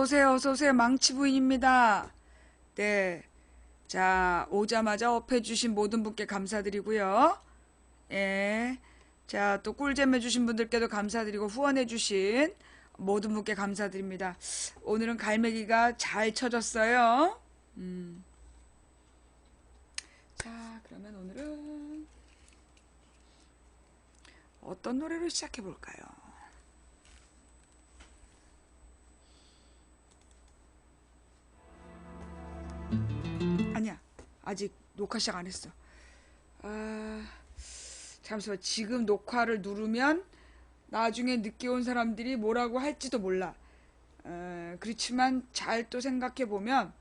어서오세요, 어서오세요. 망치부인입니다. 네. 자, 오자마자 업해주신 모든 분께 감사드리고요. 예. 자, 또 꿀잼 해주신 분들께도 감사드리고, 후원해주신 모든 분께 감사드립니다. 오늘은 갈매기가 잘 쳐졌어요. 자, 그러면 오늘은 어떤 노래로 시작해볼까요? 아니야. 아직 녹화 시작 안 했어. 아, 잠시만. 지금 녹화를 누르면 나중에 늦게 온 사람들이 뭐라고 할지도 몰라. 그렇지만 잘 또 생각해보면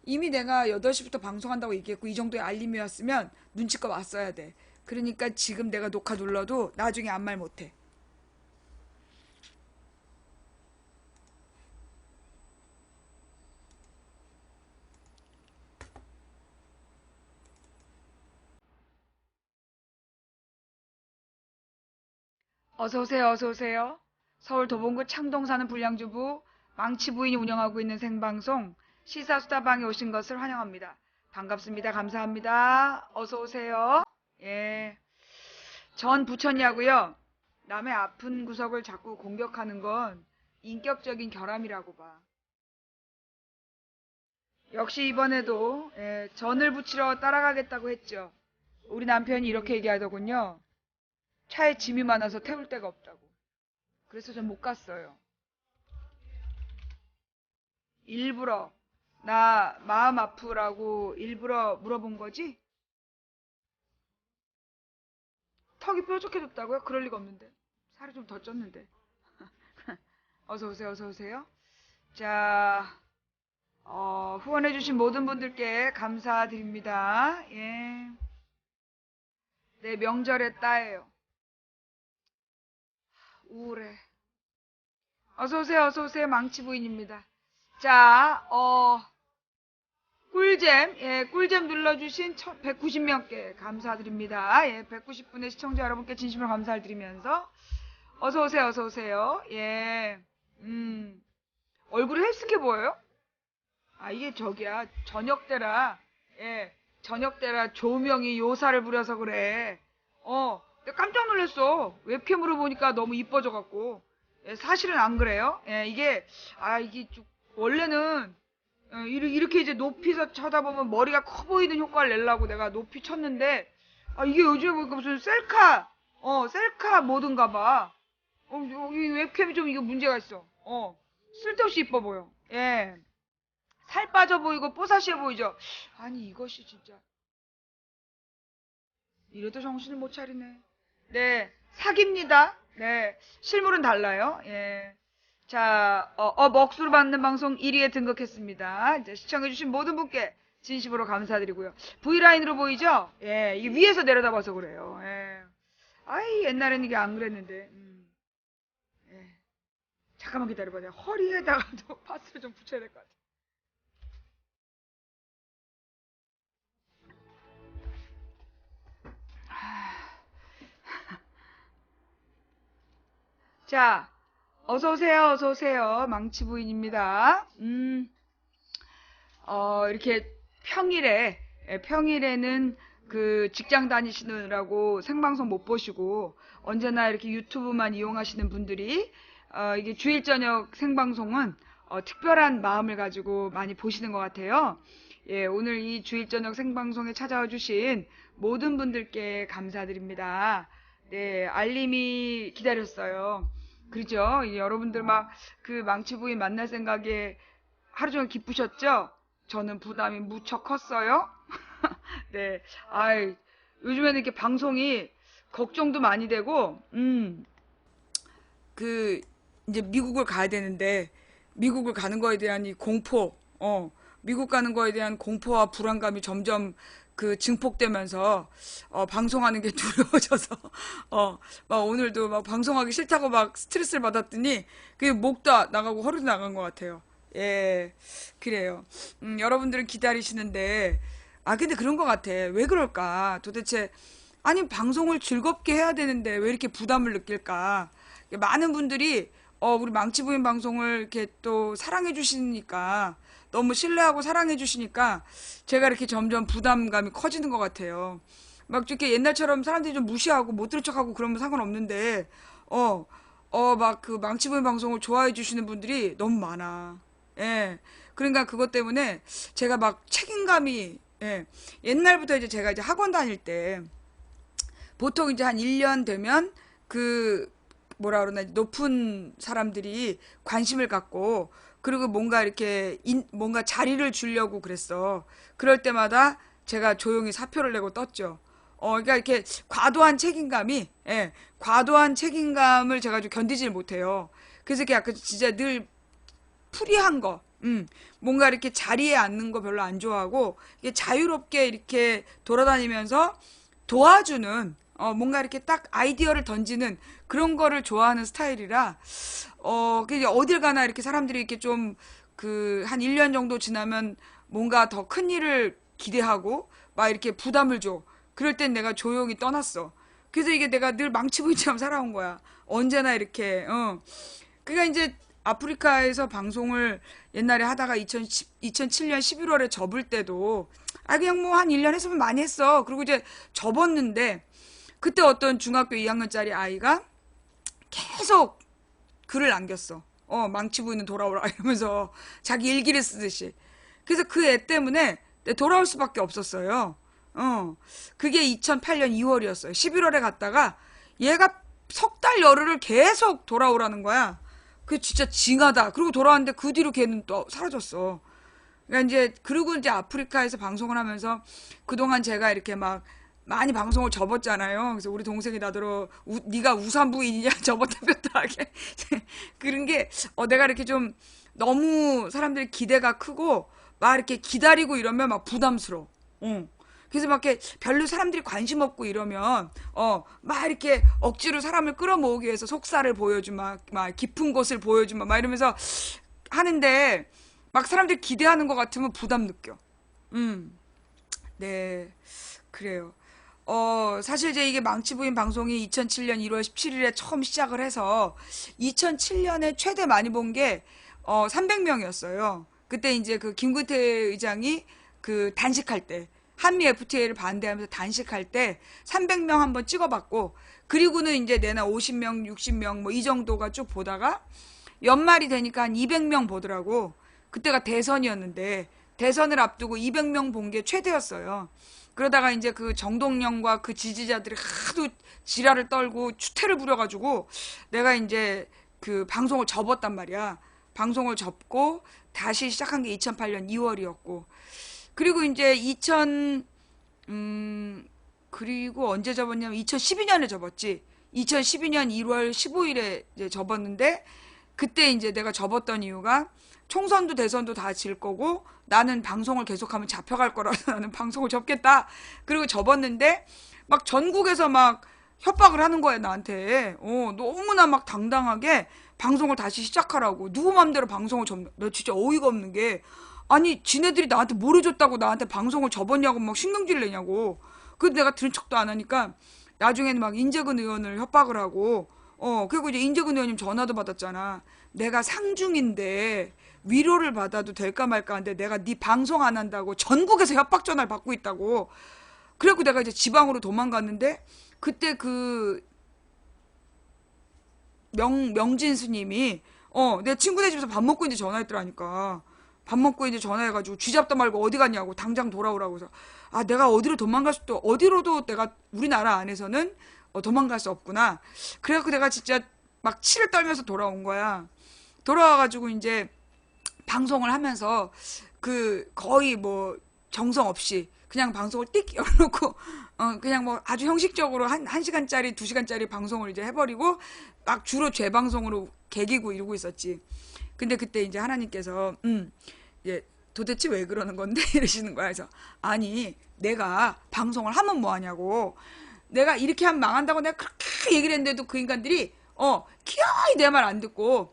이미 내가 8시부터 방송한다고 얘기했고 이 정도의 알림이 왔으면 눈치껏 왔어야 돼. 그러니까 지금 내가 녹화 눌러도 나중에 아무 말 못해. 어서오세요, 어서오세요. 서울 도봉구 창동 사는 불량주부 망치 부인이 운영하고 있는 생방송 시사수다방에 오신 것을 환영합니다. 반갑습니다. 감사합니다. 어서오세요. 예. 전 부천이하고요. 남의 아픈 구석을 자꾸 공격하는 건 인격적인 결함이라고 봐. 역시 이번에도 전을 붙이러 따라가겠다고 했죠. 우리 남편이 이렇게 얘기하더군요. 차에 짐이 많아서 태울 데가 없다고. 그래서 전 못 갔어요. 일부러 나 마음 아프라고 일부러 물어본 거지? 턱이 뾰족해졌다고요? 그럴 리가 없는데. 살이 좀 더 쪘는데. 어서 오세요, 어서 오세요. 자, 후원해주신 모든 분들께 감사드립니다. 예. 내 명절에 따예요. 우울해. 어서 오세요, 어서 오세요. 망치 부인입니다. 자, 꿀잼, 꿀잼 눌러주신 190명께 감사드립니다. 190분의 시청자 여러분께 진심으로 감사를 드리면서 어서 오세요, 어서 오세요. 예, 얼굴이 헬스케 보여요? 아, 이게 저기야, 저녁 때라, 저녁 때라 조명이 요사를 부려서 그래. 내가 깜짝 놀랐어. 웹캠으로 보니까 너무 이뻐져갖고. 사실은 안 그래요. 이게 원래는 이렇게 이제 높이서 쳐다보면 머리가 커 보이는 효과를 내려고 내가 높이 쳤는데, 이게 요즘에 보니까 무슨 셀카 모드인가 봐. 이 웹캠이 좀 이거 문제가 있어. 쓸데없이 이뻐 보여. 예. 살 빠져 보이고 뽀사시해 보이죠? 아니, 이것이 진짜. 이래도 정신을 못 차리네. 네, 사기입니다. 네, 실물은 달라요. 예. 자, 먹수를 받는 방송 1위에 등극했습니다. 이제 시청해주신 모든 분께 진심으로 감사드리고요. V라인으로 보이죠? 예, 이게 위에서 내려다봐서 그래요. 예. 아이, 옛날에는 이게 안 그랬는데. 예. 잠깐만 기다려봐. 내가 허리에다가도 파스를 좀 붙여야 될 것 같아. 자, 어서오세요, 어서오세요. 망치부인입니다. 이렇게 평일에는 그 직장 다니시느라고 생방송 못 보시고, 언제나 이렇게 유튜브만 이용하시는 분들이, 이게 주일 저녁 생방송은, 특별한 마음을 가지고 많이 보시는 것 같아요. 예, 오늘 이 주일 저녁 생방송에 찾아와 주신 모든 분들께 감사드립니다. 네, 알림이 기다렸어요. 그렇죠? 여러분들 막 그 망치부인 만날 생각에 하루 종일 기쁘셨죠? 저는 부담이 무척 컸어요. 네, 요즘에는 이렇게 방송이 걱정도 많이 되고, 이제 미국을 가야 되는데, 미국을 가는 거에 대한 이 공포, 미국 가는 거에 대한 공포와 불안감이 점점 증폭되면서, 방송하는 게 두려워져서, 막 오늘도 막 방송하기 싫다고 막 스트레스를 받았더니, 그게 목도 나가고 허리도 나간 것 같아요. 예, 그래요. 여러분들은 기다리시는데, 근데 그런 것 같아. 왜 그럴까? 도대체, 아니, 방송을 즐겁게 해야 되는데 왜 이렇게 부담을 느낄까? 많은 분들이, 우리 망치부인 방송을 이렇게 또 사랑해 주시니까, 너무 신뢰하고 사랑해 주시니까 제가 이렇게 점점 부담감이 커지는 것 같아요. 막 이렇게 옛날처럼 사람들이 좀 무시하고 못 들은 척하고 그러면 상관없는데, 막 그 망치부인 방송을 좋아해 주시는 분들이 너무 많아. 예. 그러니까 그것 때문에 제가 막 책임감이, 예. 옛날부터 이제 제가 이제 학원 다닐 때 보통 이제 한 1년 되면 그 뭐라 그러나 높은 사람들이 관심을 갖고 그리고 뭔가 이렇게 뭔가 자리를 주려고 그랬어. 그럴 때마다 제가 조용히 사표를 내고 떴죠. 그러니까 이렇게 과도한 책임감이, 예, 과도한 책임감을 제가 좀 견디질 못해요. 그래서 이렇게 약간 진짜 늘 프리한 거, 뭔가 이렇게 자리에 앉는 거 별로 안 좋아하고, 이게 자유롭게 이렇게 돌아다니면서 도와주는, 뭔가 이렇게 딱 아이디어를 던지는 그런 거를 좋아하는 스타일이라, 그게 어딜 가나 이렇게 사람들이 이렇게 좀, 한 1년 정도 지나면 뭔가 더 큰 일을 기대하고, 막 이렇게 부담을 줘. 그럴 땐 내가 조용히 떠났어. 그래서 이게 내가 늘 망치부인처럼 살아온 거야. 언제나 이렇게, 그러니까 이제 아프리카에서 방송을 옛날에 하다가 2007년 11월에 접을 때도, 그냥 뭐 한 1년 했으면 많이 했어. 그리고 이제 접었는데, 그때 어떤 중학교 2학년짜리 아이가 계속 글을 남겼어. 망치부인은 돌아오라 이러면서 자기 일기를 쓰듯이. 그래서 그 애 때문에 돌아올 수밖에 없었어요. 그게 2008년 2월이었어요. 11월에 갔다가 얘가 석 달 열흘을 계속 돌아오라는 거야. 그 진짜 징하다. 그리고 돌아왔는데 그 뒤로 걔는 또 사라졌어. 그러니까 이제 그리고 이제 아프리카에서 방송을 하면서 그동안 제가 이렇게 막 많이 방송을 접었잖아요. 그래서 우리 동생이 나더러 네가 우산부인이냐 접었다 폈다 하게 그런 게 내가 이렇게 좀 너무 사람들이 기대가 크고 막 이렇게 기다리고 이러면 막 부담스러워. 그래서 막 이렇게 별로 사람들이 관심 없고 이러면 막 이렇게 억지로 사람을 끌어모으기 위해서 속살을 보여주마, 막 깊은 곳을 보여주마, 막 이러면서 하는데 막 사람들이 기대하는 것 같으면 부담 느껴. 네, 그래요. 사실 이제 이게 망치부인 방송이 2007년 1월 17일에 처음 시작을 해서 2007년에 최대 많이 본 게 300명이었어요. 그때 이제 그 김근태 의장이 그 단식할 때 한미 FTA를 반대하면서 단식할 때 300명 한번 찍어봤고, 그리고는 이제 내나 50명, 60명 뭐 이 정도가 쭉 보다가 연말이 되니까 한 200명 보더라고. 그때가 대선이었는데 대선을 앞두고 200명 본 게 최대였어요. 그러다가 이제 그 정동영과 그 지지자들이 하도 지랄을 떨고 추태를 부려가지고 내가 이제 그 방송을 접었단 말이야. 방송을 접고 다시 시작한 게 2008년 2월이었고, 그리고 이제 그리고 언제 접었냐면 2012년에 접었지. 2012년 1월 15일에 이제 접었는데, 그때 이제 내가 접었던 이유가 총선도 대선도 다 질 거고 나는 방송을 계속하면 잡혀갈 거라서 나는 방송을 접겠다. 그리고 접었는데 막 전국에서 막 협박을 하는 거야 나한테. 너무나 막 당당하게 방송을 다시 시작하라고. 누구 맘대로 방송을 접는. 나 진짜 어이가 없는 게, 아니 지네들이 나한테 뭘 해줬다고 나한테 방송을 접었냐고 막 신경질 내냐고. 근데 내가 들은 척도 안 하니까 나중에는 막 인재근 의원을 협박을 하고, 그리고 이제 인재근 의원님 전화도 받았잖아. 내가 상중인데 위로를 받아도 될까 말까 하는데 내가 네 방송 안 한다고 전국에서 협박 전화를 받고 있다고. 그래갖고 내가 이제 지방으로 도망갔는데, 그때 그 명진 스님이 내 친구네 집에서 밥 먹고 이제 전화했더라니까. 밥 먹고 이제 전화해가지고 쥐잡다 말고 어디 갔냐고 당장 돌아오라고 해서, 내가 어디로 도망갈 수도, 어디로도 내가 우리나라 안에서는 도망갈 수 없구나. 그래갖고 내가 진짜 막 치를 떨면서 돌아온 거야. 돌아와가지고 이제 방송을 하면서 그 거의 뭐 정성 없이 그냥 방송을 띡 열어놓고 그냥 뭐 아주 형식적으로 한 시간짜리 2시간짜리 방송을 이제 해버리고 막 주로 재방송으로 개기고 이러고 있었지. 근데 그때 이제 하나님께서 이제 도대체 왜 그러는 건데 이러시는 거야. 그래서 아니 내가 방송을 하면 뭐 하냐고. 내가 이렇게 하면 망한다고 내가 그렇게 얘기를 했는데도 그 인간들이 기어이 내 말 안 듣고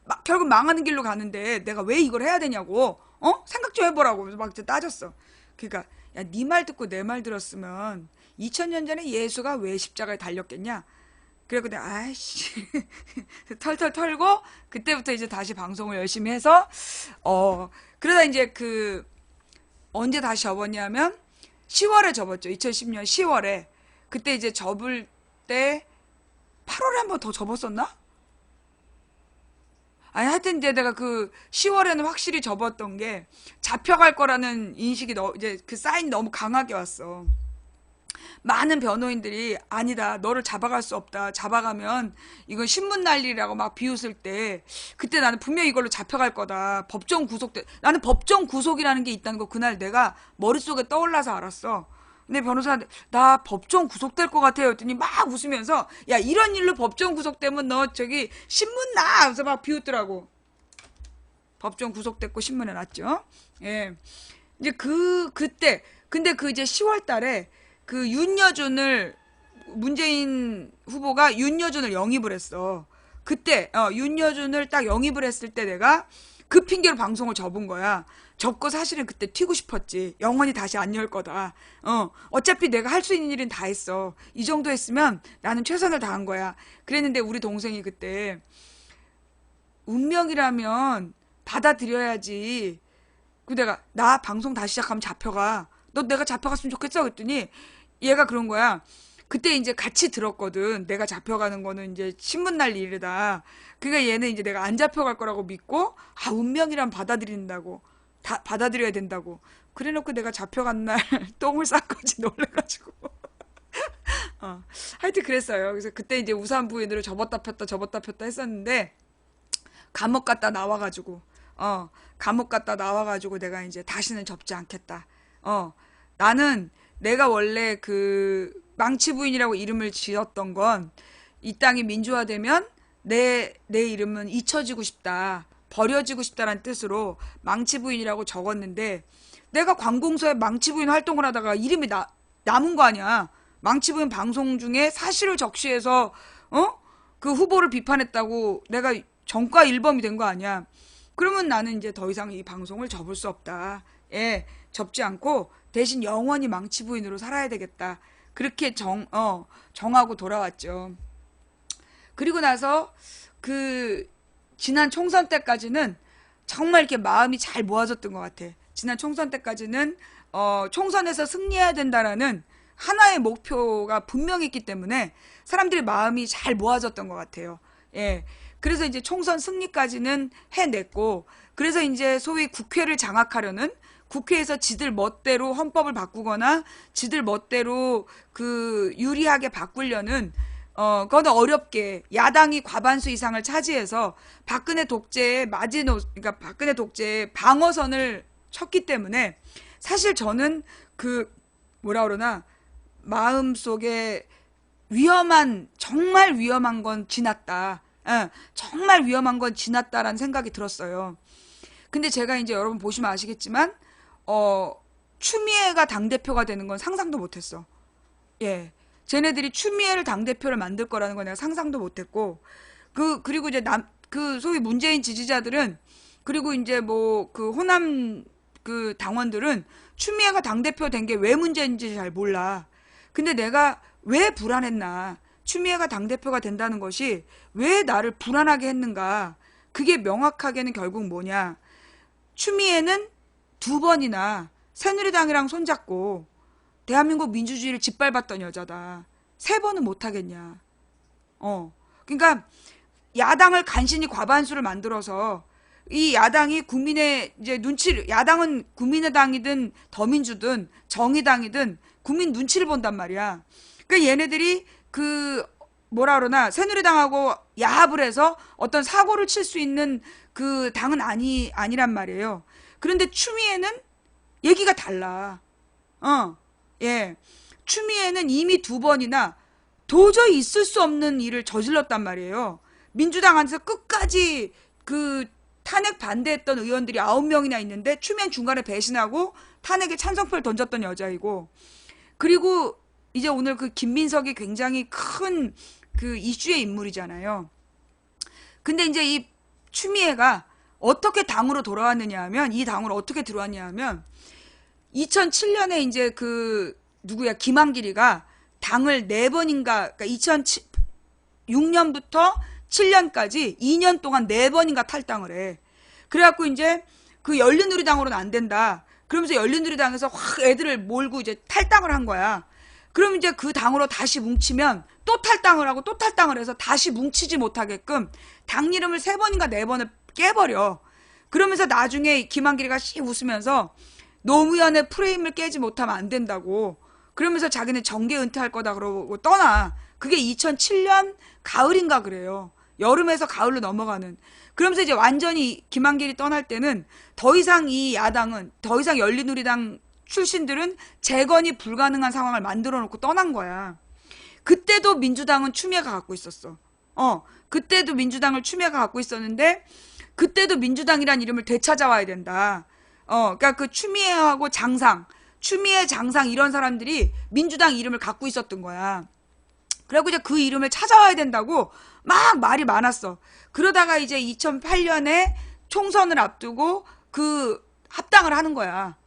막 결국 망하는 길로 가는데 내가 왜 이걸 해야 되냐고. 생각 좀 해보라고. 그래서 막 따졌어. 그러니까 야, 네 말 듣고 내 말 들었으면 2000년 전에 예수가 왜 십자가에 달렸겠냐. 그래고 내가 아이씨 털털 털고 그때부터 이제 다시 방송을 열심히 해서 그러다 이제 언제 다시 접었냐면 10월에 접었죠. 2010년 10월에. 그때 이제 접을 때 8월에 한 번 더 접었었나? 아니 하여튼 이제 내가 10월에는 확실히 접었던 게 잡혀갈 거라는 인식이 이제 그 사인이 너무 강하게 왔어. 많은 변호인들이 아니다 너를 잡아갈 수 없다 잡아가면 이건 신문 난리라고 막 비웃을 때 그때 나는 분명히 이걸로 잡혀갈 거다 법정 구속돼 나는 법정 구속이라는 게 있다는 거 그날 내가 머릿속에 떠올라서 알았어. 근데 변호사한테 나 법정 구속될 것 같아요 했더니 막 웃으면서 야 이런 일로 법정 구속되면 너 저기 신문 나 그래서 막 비웃더라고. 법정 구속됐고 신문에 났죠. 예. 이제 그때 근데 이제 10월 달에 윤여준을 문재인 후보가 윤여준을 영입을 했어. 그때 윤여준을 딱 영입을 했을 때 내가 그 핑계로 방송을 접은 거야. 접고 사실은 그때 튀고 싶었지. 영원히 다시 안 열 거다. 어차피 내가 할 수 있는 일은 다 했어. 이 정도 했으면 나는 최선을 다한 거야. 그랬는데 우리 동생이 그때 운명이라면 받아들여야지. 내가 나 방송 다시 시작하면 잡혀가. 너 내가 잡혀갔으면 좋겠어 그랬더니 얘가 그런 거야. 그때 이제 같이 들었거든. 내가 잡혀가는 거는 이제 신문 날 일이다. 그러니까 얘는 이제 내가 안 잡혀갈 거라고 믿고 운명이란 받아들인다고. 다 받아들여야 된다고. 그래놓고 내가 잡혀간 날 똥을 싼 거지 놀래가지고. 하여튼 그랬어요. 그래서 그때 이제 우산 부인으로 접었다 폈다 했었는데 감옥 갔다 나와가지고 내가 이제 다시는 접지 않겠다. 나는 내가 원래 망치 부인이라고 이름을 지었던 건 이 땅이 민주화되면 내 이름은 잊혀지고 싶다. 버려지고 싶다라는 뜻으로 망치 부인이라고 적었는데 내가 관공서에 망치 부인 활동을 하다가 이름이 남은 거 아니야. 망치 부인 방송 중에 사실을 적시해서 그 후보를 비판했다고 내가 전과 일범이 된 거 아니야. 그러면 나는 이제 더 이상 이 방송을 접을 수 없다. 예, 접지 않고 대신 영원히 망치 부인으로 살아야 되겠다. 그렇게 정하고 돌아왔죠. 그리고 나서 지난 총선 때까지는 정말 이렇게 마음이 잘 모아졌던 것 같아. 지난 총선 때까지는 총선에서 승리해야 된다라는 하나의 목표가 분명히 있기 때문에 사람들이 마음이 잘 모아졌던 것 같아요. 예. 그래서 이제 총선 승리까지는 해냈고, 그래서 이제 소위 국회를 장악하려는, 국회에서 지들 멋대로 헌법을 바꾸거나 지들 멋대로 유리하게 바꾸려는 그거는 어렵게 야당이 과반수 이상을 차지해서 박근혜 독재의 그러니까 박근혜 독재의 방어선을 쳤기 때문에 사실 저는 뭐라 그러나 마음속에 정말 위험한 건 지났다. 정말 위험한 건 지났다라는 생각이 들었어요. 근데 제가 이제 여러분 보시면 아시겠지만 추미애가 당대표가 되는 건 상상도 못했어. 예. 쟤네들이 추미애를 당대표를 만들 거라는 건 내가 상상도 못했고, 그리고 이제 소위 문재인 지지자들은, 그리고 이제 호남 당원들은 추미애가 당대표 된 게 왜 문제인지 잘 몰라. 근데 내가 왜 불안했나. 추미애가 당대표가 된다는 것이 왜 나를 불안하게 했는가. 그게 명확하게는 결국 뭐냐. 추미애는 2번이나 새누리당이랑 손잡고 대한민국 민주주의를 짓밟았던 여자다. 3번은 못하겠냐. 그러니까 야당을 간신히 과반수를 만들어서 이 야당이 야당은 국민의당이든 더민주든 정의당이든 국민 눈치를 본단 말이야. 그러니까 얘네들이 뭐라 그러나 새누리당하고 야합을 해서 어떤 사고를 칠 수 있는 당은 아니란 말이에요. 그런데 추미애는 얘기가 달라. 예. 추미애는 이미 2번이나 도저히 있을 수 없는 일을 저질렀단 말이에요. 민주당 안에서 끝까지 탄핵 반대했던 의원들이 9명이나 있는데 추미애는 중간에 배신하고 탄핵에 찬성표를 던졌던 여자이고, 그리고 이제 오늘 김민석이 굉장히 큰 이슈의 인물이잖아요. 근데 이제 이 추미애가 어떻게 당으로 돌아왔느냐 하면, 이 당으로 어떻게 들어왔냐 하면 2007년에 이제 누구야 김한길이가 당을 4번인가, 그러니까 6년부터 7년까지 2년 동안 4번인가 탈당을 해. 그래갖고 이제 그 열린우리당으로는 안 된다. 그러면서 열린우리당에서 확 애들을 몰고 이제 탈당을 한 거야. 그럼 이제 그 당으로 다시 뭉치면 또 탈당을 하고 또 탈당을 해서 다시 뭉치지 못하게끔 당 이름을 3번인가 4번을 깨버려. 그러면서 나중에 김한길이가 씩 웃으면서 노무현의 프레임을 깨지 못하면 안 된다고. 그러면서 자기는 정계 은퇴할 거다 그러고 떠나. 그게 2007년 가을인가 그래요. 여름에서 가을로 넘어가는. 그러면서 이제 완전히 김한길이 떠날 때는 더 이상 이 야당은, 더 이상 열린우리당 출신들은 재건이 불가능한 상황을 만들어 놓고 떠난 거야. 그때도 민주당은 추미애가 갖고 있었어. 그때도 민주당을 추미애가 갖고 있었는데, 그때도 민주당이란 이름을 되찾아와야 된다. 그러니까 그 추미애하고 장상, 추미애, 장상 이런 사람들이 민주당 이름을 갖고 있었던 거야. 그래갖고 이제 그 이름을 찾아와야 된다고 막 말이 많았어. 그러다가 이제 2008년에 총선을 앞두고 그 합당을 하는 거야.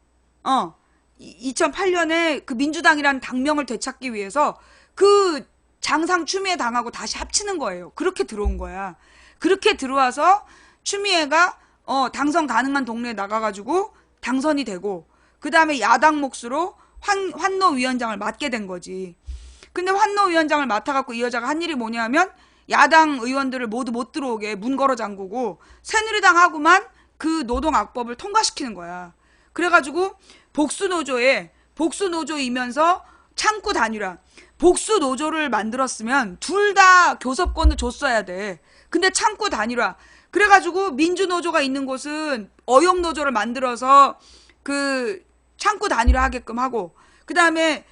2008년에 그 민주당이라는 당명을 되찾기 위해서 그 장상 추미애 당하고 다시 합치는 거예요. 그렇게 들어온 거야. 그렇게 들어와서 추미애가 당선 가능한 동네에 나가가지고 당선이 되고, 그 다음에 야당 몫으로 환노위원장을 맡게 된 거지. 근데 환노위원장을 맡아갖고 이 여자가 한 일이 뭐냐면 야당 의원들을 모두 못 들어오게 문 걸어 잠그고 새누리당하고만 그 노동악법을 통과시키는 거야. 그래가지고 복수노조이면서 창구 단일화. 복수노조를 만들었으면 둘 다 교섭권을 줬어야 돼. 근데 창구 단일화. 그래가지고 민주노조가 있는 곳은 어용노조를 만들어서 그 창구 단일화 하게끔 하고, 그 다음에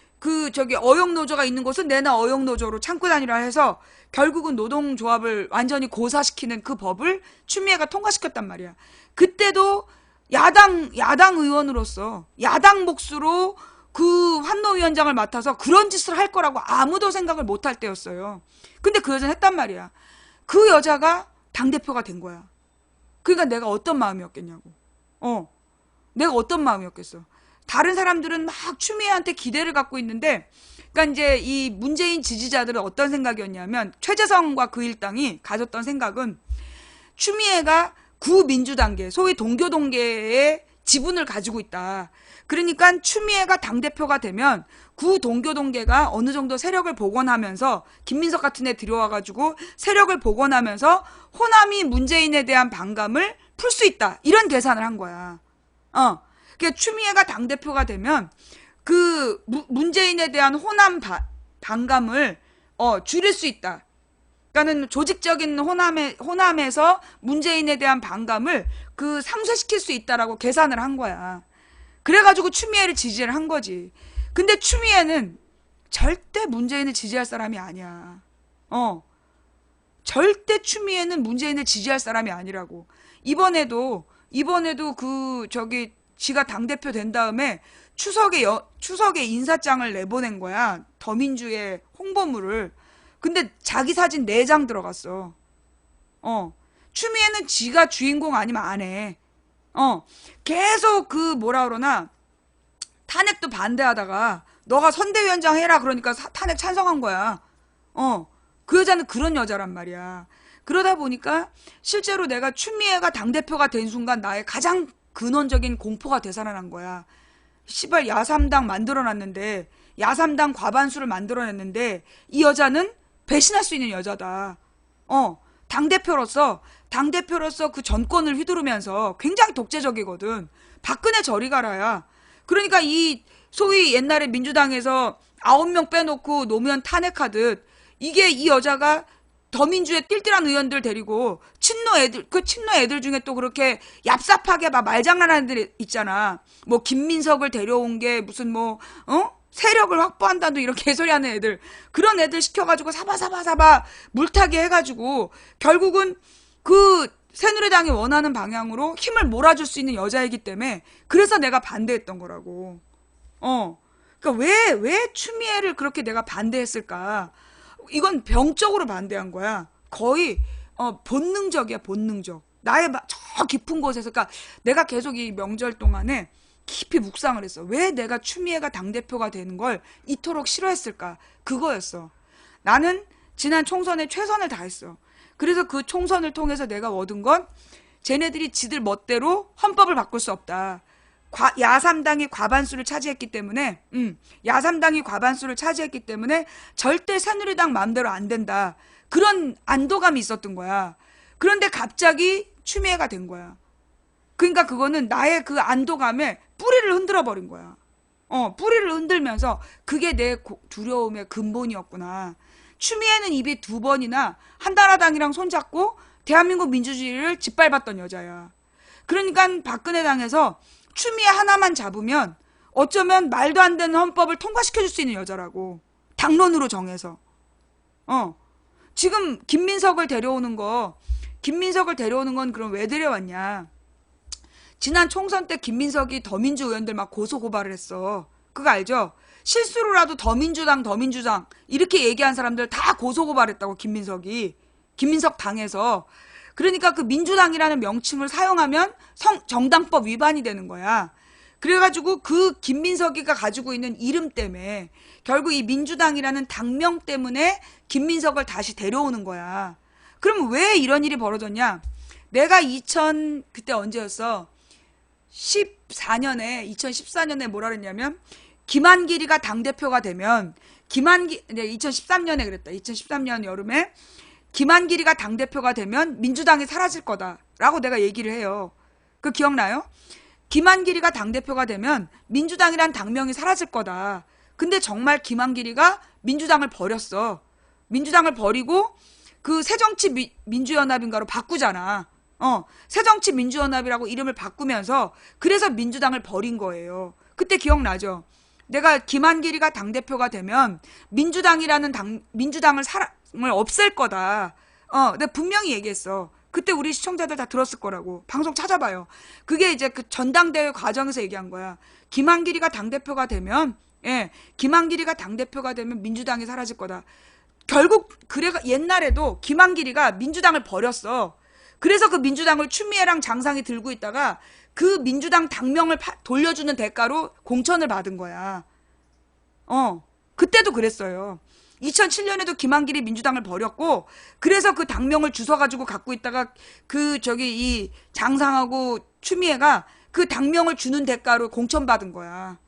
어용노조가 있는 곳은 내나 어용노조로 창구 단일화해서 결국은 노동조합을 완전히 고사시키는 그 법을 추미애가 통과시켰단 말이야. 그때도 야당 의원으로서 야당 몫으로 그 환노위원장을 맡아서 그런 짓을 할 거라고 아무도 생각을 못 할 때였어요. 근데 그 여자는 했단 말이야. 그 여자가 당대표가 된 거야. 그러니까 내가 어떤 마음이었겠냐고. 내가 어떤 마음이었겠어. 다른 사람들은 막 추미애한테 기대를 갖고 있는데, 그러니까 이제 이 문재인 지지자들은 어떤 생각이었냐면, 최재성과 그 일당이 가졌던 생각은 추미애가 구민주당계, 소위 동교동계의 지분을 가지고 있다. 그러니까 추미애가 당대표가 되면 구동교동계가 어느 정도 세력을 복원하면서, 김민석 같은 애 들여와가지고 세력을 복원하면서 호남이 문재인에 대한 반감을 풀 수 있다. 이런 계산을 한 거야. 그러니까 추미애가 당대표가 되면 그 문재인에 대한 호남 반감을 줄일 수 있다. 그러니까는 조직적인 호남에서 문재인에 대한 반감을 그 상쇄시킬 수 있다라고 계산을 한 거야. 그래가지고 추미애를 지지를 한 거지. 근데 추미애는 절대 문재인을 지지할 사람이 아니야. 절대 추미애는 문재인을 지지할 사람이 아니라고. 이번에도 지가 당대표 된 다음에 추석에 인사장을 내보낸 거야. 더민주의 홍보물을. 근데 자기 사진 4장 들어갔어. 추미애는 지가 주인공 아니면 안 해. 계속 탄핵도 반대하다가 너가 선대위원장 해라 그러니까 탄핵 찬성한 거야. 그 여자는 그런 여자란 말이야. 그러다 보니까 실제로 내가 추미애가 당대표가 된 순간 나의 가장 근원적인 공포가 되살아난 거야. 시발 야3당 만들어놨는데, 야3당 과반수를 만들어냈는데 이 여자는 배신할 수 있는 여자다. 당대표로서 그 정권을 휘두르면서 굉장히 독재적이거든. 박근혜 저리 가라야. 그러니까 이 소위 옛날에 민주당에서 9명 빼놓고 노무현 탄핵하듯 이게 이 여자가 더민주의 띨띨한 의원들 데리고 친노 애들 중에 또 그렇게 얍삽하게 막 말장난하는 애들 있잖아. 뭐 김민석을 데려온 게 무슨 세력을 확보한다도 이런 개소리 하는 애들. 그런 애들 시켜가지고 사바 물타기 해가지고 결국은 그 새누리당이 원하는 방향으로 힘을 몰아줄 수 있는 여자이기 때문에 그래서 내가 반대했던 거라고. 그러니까 왜 추미애를 그렇게 내가 반대했을까? 이건 병적으로 반대한 거야. 거의 본능적이야, 본능적. 나의 저 깊은 곳에서. 그러니까 내가 계속 이 명절 동안에 깊이 묵상을 했어. 왜 내가 추미애가 당대표가 되는 걸 이토록 싫어했을까? 그거였어. 나는 지난 총선에 최선을 다했어. 그래서 그 총선을 통해서 내가 얻은 건 쟤네들이 지들 멋대로 헌법을 바꿀 수 없다. 야3당이 과반수를 차지했기 때문에, 야3당이 과반수를 차지했기 때문에 절대 새누리당 마음대로 안 된다. 그런 안도감이 있었던 거야. 그런데 갑자기 추미애가 된 거야. 그러니까 그거는 나의 그 안도감에 뿌리를 흔들어 버린 거야. 뿌리를 흔들면서 그게 내 두려움의 근본이었구나. 추미애는 입이 2번이나 한나라당이랑 손잡고 대한민국 민주주의를 짓밟았던 여자야. 그러니까 박근혜 당에서 추미애 하나만 잡으면 어쩌면 말도 안 되는 헌법을 통과시켜줄 수 있는 여자라고. 당론으로 정해서. 지금 김민석을 데려오는 건 그럼 왜 데려왔냐. 지난 총선 때 김민석이 더민주 의원들 막 고소고발을 했어. 그거 알죠? 실수로라도 더민주당 이렇게 얘기한 사람들 다 고소고발했다고. 김민석 당에서. 그러니까 그 민주당이라는 명칭을 사용하면 정당법 위반이 되는 거야. 그래가지고 그 김민석이가 가지고 있는 이름 때문에 결국 이 민주당이라는 당명 때문에 김민석을 다시 데려오는 거야. 그럼 왜 이런 일이 벌어졌냐? 내가 그때 언제였어? 2014년에 뭐라 그랬냐면, 김한길이가 당대표가 되면, 2013년에 그랬다. 2013년 여름에, 김한길이가 당대표가 되면 민주당이 사라질 거다라고 내가 얘기를 해요. 그 기억나요? 김한길이가 당대표가 되면 민주당이란 당명이 사라질 거다. 근데 정말 김한길이가 민주당을 버렸어. 민주당을 버리고 그 새정치민주연합인가로 바꾸잖아. 새정치민주연합이라고 이름을 바꾸면서 그래서 민주당을 버린 거예요. 그때 기억나죠? 내가 김한길이가 당대표가 되면 민주당이라는 민주당을 없앨 거다. 내가 분명히 얘기했어. 그때 우리 시청자들 다 들었을 거라고. 방송 찾아봐요. 그게 이제 그 전당대회 과정에서 얘기한 거야. 김한길이가 당대표가 되면 민주당이 사라질 거다. 결국 옛날에도 김한길이가 민주당을 버렸어. 그래서 그 민주당을 추미애랑 장상이 들고 있다가 그 민주당 당명을 돌려주는 대가로 공천을 받은 거야. 그때도 그랬어요. 2007년에도 김한길이 민주당을 버렸고, 그래서 그 당명을 주워가지고 갖고 있다가 이 장상하고 추미애가 그 당명을 주는 대가로 공천받은 거야.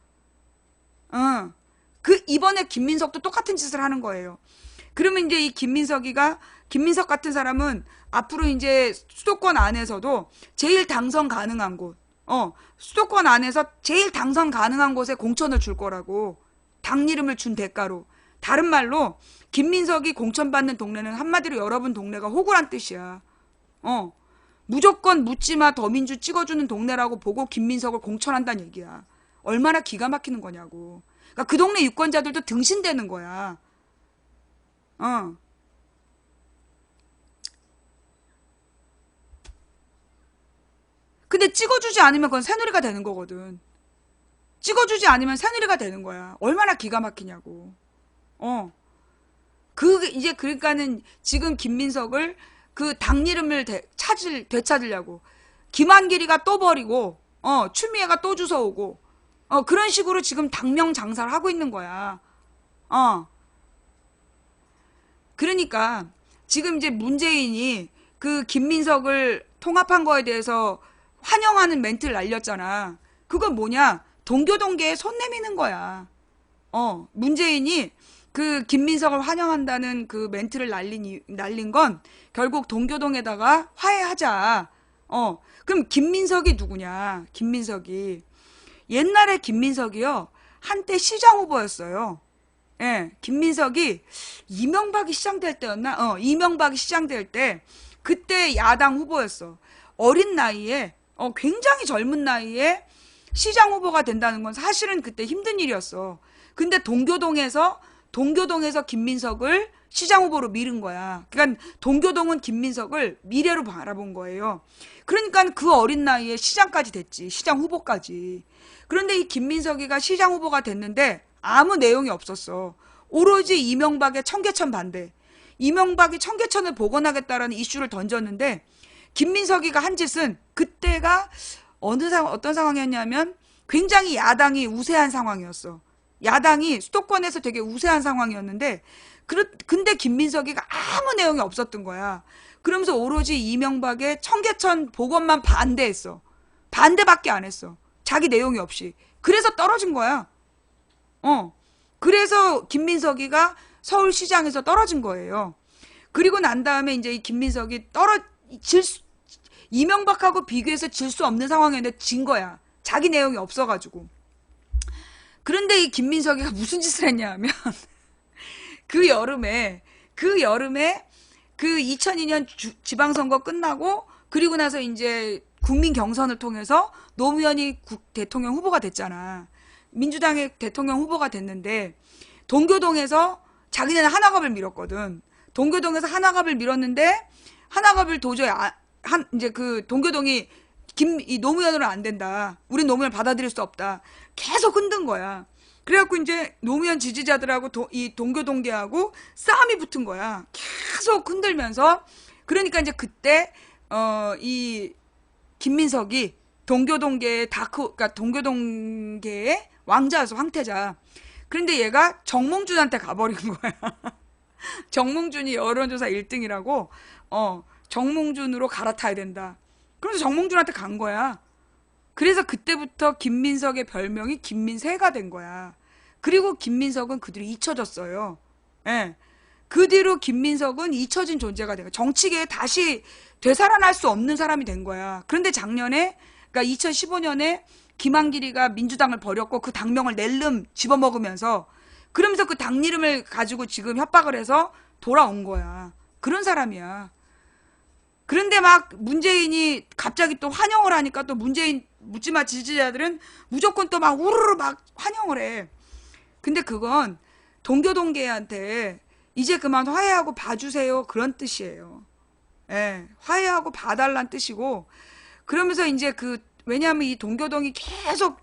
이번에 김민석도 똑같은 짓을 하는 거예요. 그러면 이제 이 김민석 같은 사람은 앞으로 이제 수도권 안에서도 제일 당선 가능한 곳, 수도권 안에서 제일 당선 가능한 곳에 공천을 줄 거라고. 당 이름을 준 대가로. 다른 말로 김민석이 공천받는 동네는 한마디로 여러분 동네가 호구란 뜻이야. 무조건 묻지마 더민주 찍어주는 동네라고 보고 김민석을 공천한다는 얘기야. 얼마나 기가 막히는 거냐고. 그러니까 그 동네 유권자들도 등신대는 거야. 근데 찍어주지 않으면 그건 새누리가 되는 거거든. 찍어주지 않으면 새누리가 되는 거야. 얼마나 기가 막히냐고. 그러니까는 지금 김민석을 그 당 이름을 되찾으려고. 김한길이가 또 버리고, 추미애가 또 주워오고, 그런 식으로 지금 당명 장사를 하고 있는 거야. 그러니까 지금 이제 문재인이 그 김민석을 통합한 거에 대해서 환영하는 멘트를 날렸잖아. 그건 뭐냐? 동교동계에 손 내미는 거야. 문재인이 그 김민석을 환영한다는 그 멘트를 날린 건 결국 동교동에다가 화해하자. 그럼 김민석이 누구냐? 김민석이. 옛날에 김민석이요. 한때 시장 후보였어요. 예, 김민석이 이명박이 시장될 때였나? 이명박이 시장될 때 그때 야당 후보였어. 어린 나이에 굉장히 젊은 나이에 시장 후보가 된다는 건 사실은 그때 힘든 일이었어. 근데 동교동에서 김민석을 시장 후보로 밀은 거야. 그러니까 동교동은 김민석을 미래로 바라본 거예요. 그러니까 그 어린 나이에 시장까지 됐지. 시장 후보까지. 그런데 이 김민석이가 시장 후보가 됐는데 아무 내용이 없었어. 오로지 이명박의 청계천 반대. 이명박이 청계천을 복원하겠다라는 이슈를 던졌는데 김민석이가 한 짓은 그때가 어떤 상황이었냐면 굉장히 야당이 우세한 상황이었어. 야당이 수도권에서 되게 우세한 상황이었는데 근데 김민석이가 아무 내용이 없었던 거야. 그러면서 오로지 이명박의 청계천 복원만 반대했어. 반대밖에 안 했어. 자기 내용이 없이. 그래서 떨어진 거야. 그래서 김민석이가 서울시장에서 떨어진 거예요. 그리고 난 다음에 이제 이 김민석이 이명박하고 비교해서 질 수 없는 상황이었는데 진 거야. 자기 내용이 없어가지고. 그런데 이 김민석이가 무슨 짓을 했냐 하면 그 여름에 그 2002년 지방선거 끝나고 그리고 나서 이제 국민 경선을 통해서 노무현이 대통령 후보가 됐잖아. 민주당의 대통령 후보가 됐는데 동교동에서 자기네는 한화갑을 밀었거든. 동교동에서 한화갑을 밀었는데 한화갑을 도저히 이제 그 동교동이 이 노무현으로 안 된다. 우린 노무현 받아들일 수 없다. 계속 흔든 거야. 그래갖고 이제 노무현 지지자들하고 이 동교동계하고 싸움이 붙은 거야. 계속 흔들면서. 그러니까 이제 그때 이 김민석이 동교동계의 그러니까 동교동계의 왕자였어. 황태자. 그런데 얘가 정몽준한테 가버린 거야. 정몽준이 여론조사 1등이라고 정몽준으로 갈아타야 된다. 그래서 정몽준한테 간 거야. 그래서 그때부터 김민석의 별명이 김민세가 된 거야. 그리고 김민석은 그 뒤로 잊혀졌어요. 예. 그 뒤로 김민석은 잊혀진 존재가 된 거야. 정치계에 다시 되살아날 수 없는 사람이 된 거야. 그런데 작년에, 그러니까 2015년에 김한길이가 민주당을 버렸고 그 당명을 낼름 집어먹으면서 그러면서 그 당 이름을 가지고 지금 협박을 해서 돌아온 거야. 그런 사람이야. 그런데 막 문재인이 갑자기 또 환영을 하니까 또 문재인 묻지마 지지자들은 무조건 또 막 우르르 막 환영을 해. 근데 그건 동교동계한테 이제 그만 화해하고 봐주세요. 그런 뜻이에요. 예, 화해하고 봐달란 뜻이고, 그러면서 이제 왜냐하면 이 동교동이 계속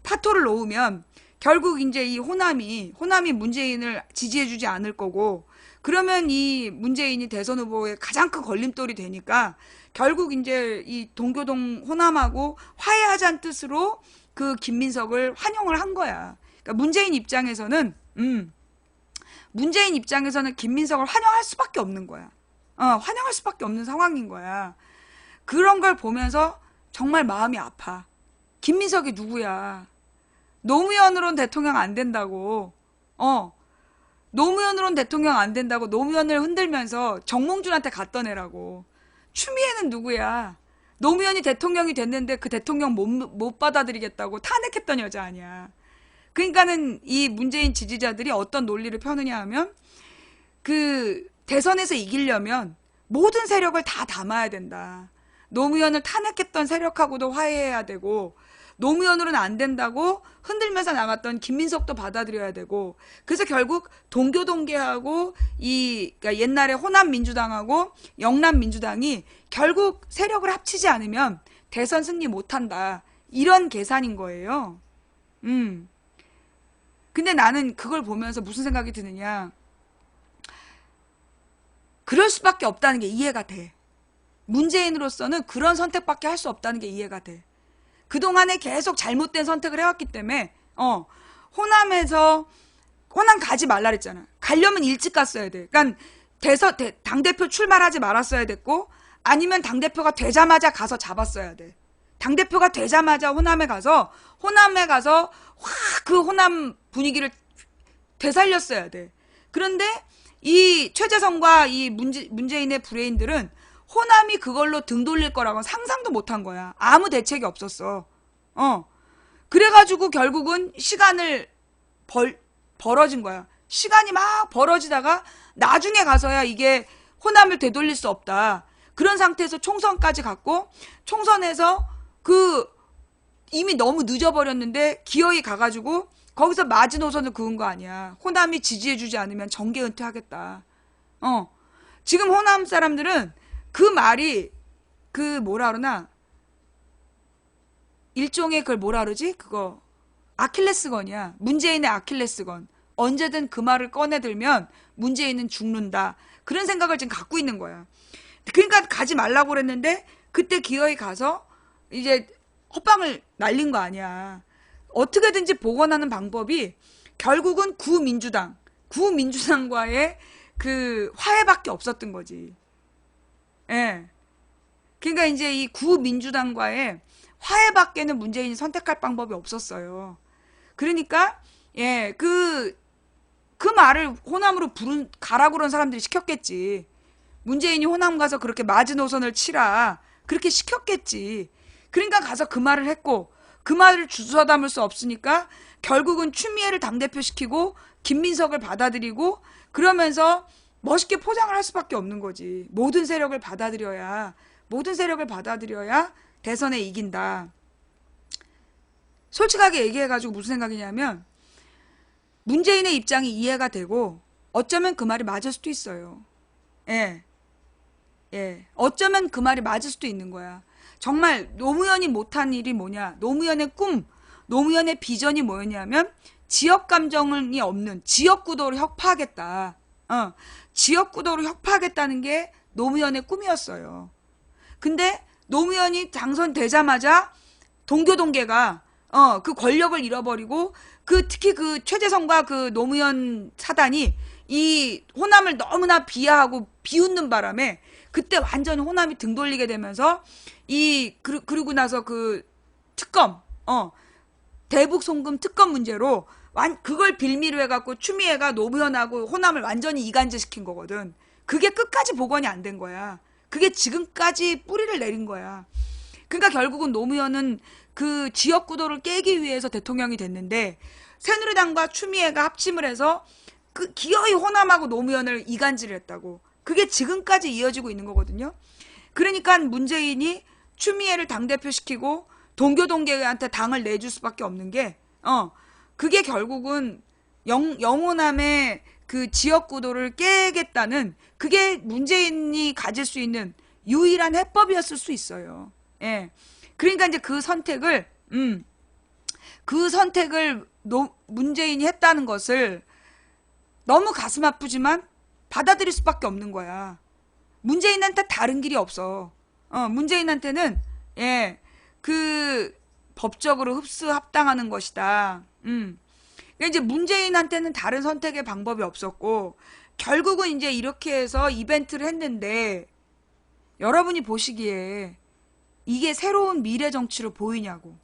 파토를 놓으면 결국 이제 이 호남이 문재인을 지지해주지 않을 거고, 그러면 이 문재인이 대선 후보의 가장 큰 걸림돌이 되니까 결국 이제 이 동교동 호남하고 화해하자는 뜻으로 그 김민석을 환영을 한 거야. 그러니까 문재인 입장에서는 김민석을 환영할 수밖에 없는 거야. 환영할 수밖에 없는 상황인 거야. 그런 걸 보면서 정말 마음이 아파. 김민석이 누구야? 노무현으로는 대통령 안 된다고. 노무현으로는 대통령 안 된다고 노무현을 흔들면서 정몽준한테 갔던 애라고. 추미애는 누구야? 노무현이 대통령이 됐는데 그 대통령 못 받아들이겠다고 탄핵했던 여자 아니야. 그러니까는 이 문재인 지지자들이 어떤 논리를 펴느냐 하면 대선에서 이기려면 모든 세력을 다 담아야 된다. 노무현을 탄핵했던 세력하고도 화해해야 되고, 노무현으로는 안 된다고 흔들면서 나갔던 김민석도 받아들여야 되고, 그래서 결국 동교동계하고 그러니까 옛날에 호남민주당하고 영남민주당이 결국 세력을 합치지 않으면 대선 승리 못한다. 이런 계산인 거예요. 근데 나는 그걸 보면서 무슨 생각이 드느냐. 그럴 수밖에 없다는 게 이해가 돼. 문재인으로서는 그런 선택밖에 할 수 없다는 게 이해가 돼. 그동안에 계속 잘못된 선택을 해왔기 때문에 호남 가지 말라 그랬잖아. 가려면 일찍 갔어야 돼. 그러니까 당대표 출마하지 말았어야 됐고, 아니면 당대표가 되자마자 가서 잡았어야 돼. 당대표가 되자마자 호남에 가서 확 그 호남 분위기를 되살렸어야 돼. 그런데 이 최재성과 이 문재인의 브레인들은 호남이 그걸로 등 돌릴 거라고는 상상도 못한 거야. 아무 대책이 없었어. 그래가지고 결국은 시간을 벌어진 거야. 시간이 막 벌어지다가 나중에 가서야 이게 호남을 되돌릴 수 없다. 그런 상태에서 총선까지 갔고, 총선에서 이미 너무 늦어버렸는데 기어이 가가지고 거기서 마지노선을 그은 거 아니야. 호남이 지지해주지 않으면 정계 은퇴하겠다. 지금 호남 사람들은 그 말이 뭐라 그러나, 일종의 그걸 뭐라 그러지? 그거 아킬레스건이야. 문재인의 아킬레스건. 언제든 그 말을 꺼내들면 문재인은 죽는다. 그런 생각을 지금 갖고 있는 거야. 그러니까 가지 말라고 그랬는데 그때 기어이 가서 이제 헛방을 날린 거 아니야. 어떻게든지 복원하는 방법이 결국은 구민주당, 구민주당과의 그 화해밖에 없었던 거지. 예. 그러니까 이제 이 구민주당과의 화해밖에는 문재인이 선택할 방법이 없었어요. 그러니까 예, 그 말을 호남으로 가라고 그런 사람들이 시켰겠지. 문재인이 호남 가서 그렇게 마지노선을 치라. 그렇게 시켰겠지. 그러니까 가서 그 말을 했고, 그 말을 주워 담을 수 없으니까 결국은 추미애를 당대표 시키고 김민석을 받아들이고 그러면서 멋있게 포장을 할 수밖에 없는 거지. 모든 세력을 받아들여야 대선에 이긴다. 솔직하게 얘기해가지고 무슨 생각이냐면 문재인의 입장이 이해가 되고 어쩌면 그 말이 맞을 수도 있어요. 예. 어쩌면 그 말이 맞을 수도 있는 거야. 정말 노무현이 못한 일이 뭐냐? 노무현의 꿈, 노무현의 비전이 뭐였냐면 지역 감정이 없는 지역구도를 혁파하겠다. 지역구도를 혁파하겠다는 게 노무현의 꿈이었어요. 근데 노무현이 당선되자마자 동교동계가 그 권력을 잃어버리고 특히 그 최재성과 그 노무현 사단이 이 호남을 너무나 비하하고 비웃는 바람에 그때 완전히 호남이 등 돌리게 되면서 그러고 나서 그 특검 대북 송금 특검 문제로 그걸 빌미로 해갖고 추미애가 노무현하고 호남을 완전히 이간질시킨 거거든. 그게 끝까지 복원이 안 된 거야. 그게 지금까지 뿌리를 내린 거야. 그러니까 결국은 노무현은 그 지역구도를 깨기 위해서 대통령이 됐는데 새누리당과 추미애가 합심을 해서 그 기어이 호남하고 노무현을 이간질을 했다고. 그게 지금까지 이어지고 있는 거거든요. 그러니까 문재인이 추미애를 당대표 시키고 동교동계한테 당을 내줄 수밖에 없는 게 그게 결국은 영호남의 그 지역구도를 깨겠다는 그게 문재인이 가질 수 있는 유일한 해법이었을 수 있어요. 예. 그러니까 이제 그 선택을 문재인이 했다는 것을 너무 가슴 아프지만 받아들일 수밖에 없는 거야. 문재인한테 다른 길이 없어. 문재인한테는 그 법적으로 흡수합당하는 것이다. 그러니까 이제 문재인한테는 다른 선택의 방법이 없었고 결국은 이제 이렇게 해서 이벤트를 했는데 여러분이 보시기에 이게 새로운 미래 정치로 보이냐고.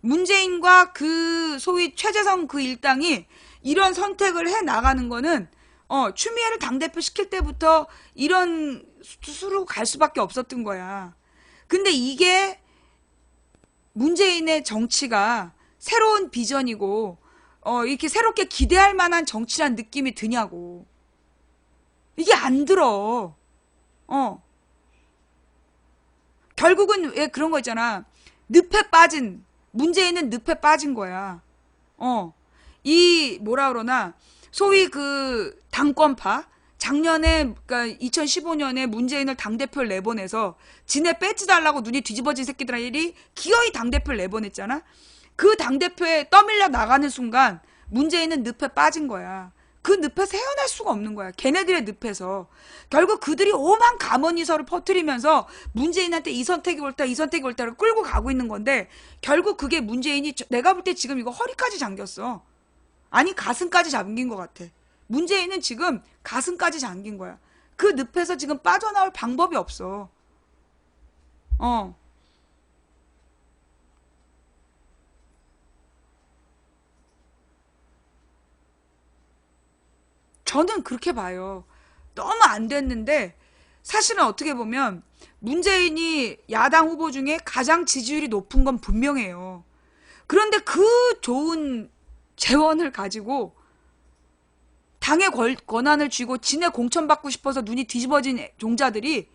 문재인과 그 소위 최재성 그 일당이 이런 선택을 해 나가는 거는 추미애를 당대표 시킬 때부터 이런 수로 갈 수밖에 없었던 거야. 근데 이게 문재인의 정치가 새로운 비전이고 이렇게 새롭게 기대할 만한 정치란 느낌이 드냐고. 이게 안 들어. 결국은 왜 그런 거 있잖아. 문재인은 늪에 빠진 거야. 이 뭐라 그러나 소위 그 당권파 작년에 그러니까 2015년에 문재인을 당대표를 내보내서 지네 배지 달라고 눈이 뒤집어진 새끼들이 기어이 당대표를 내보냈잖아. 그 당대표에 떠밀려 나가는 순간 문재인은 늪에 빠진 거야. 그 늪에서 헤어날 수가 없는 거야. 걔네들의 늪에서. 결국 그들이 오만 가머니설을 퍼뜨리면서 문재인한테 이 선택이 옳다 이 선택이 옳다를 끌고 가고 있는 건데 결국 그게 문재인이 내가 볼 때 지금 이거 허리까지 잠겼어. 아니 가슴까지 잠긴 것 같아. 문재인은 지금 가슴까지 잠긴 거야. 그 늪에서 지금 빠져나올 방법이 없어. 저는 그렇게 봐요. 너무 안 됐는데 사실은 어떻게 보면 문재인이 야당 후보 중에 가장 지지율이 높은 건 분명해요. 그런데 그 좋은 재원을 가지고 당의 권한을 쥐고 진에 공천받고 싶어서 눈이 뒤집어진 종자들이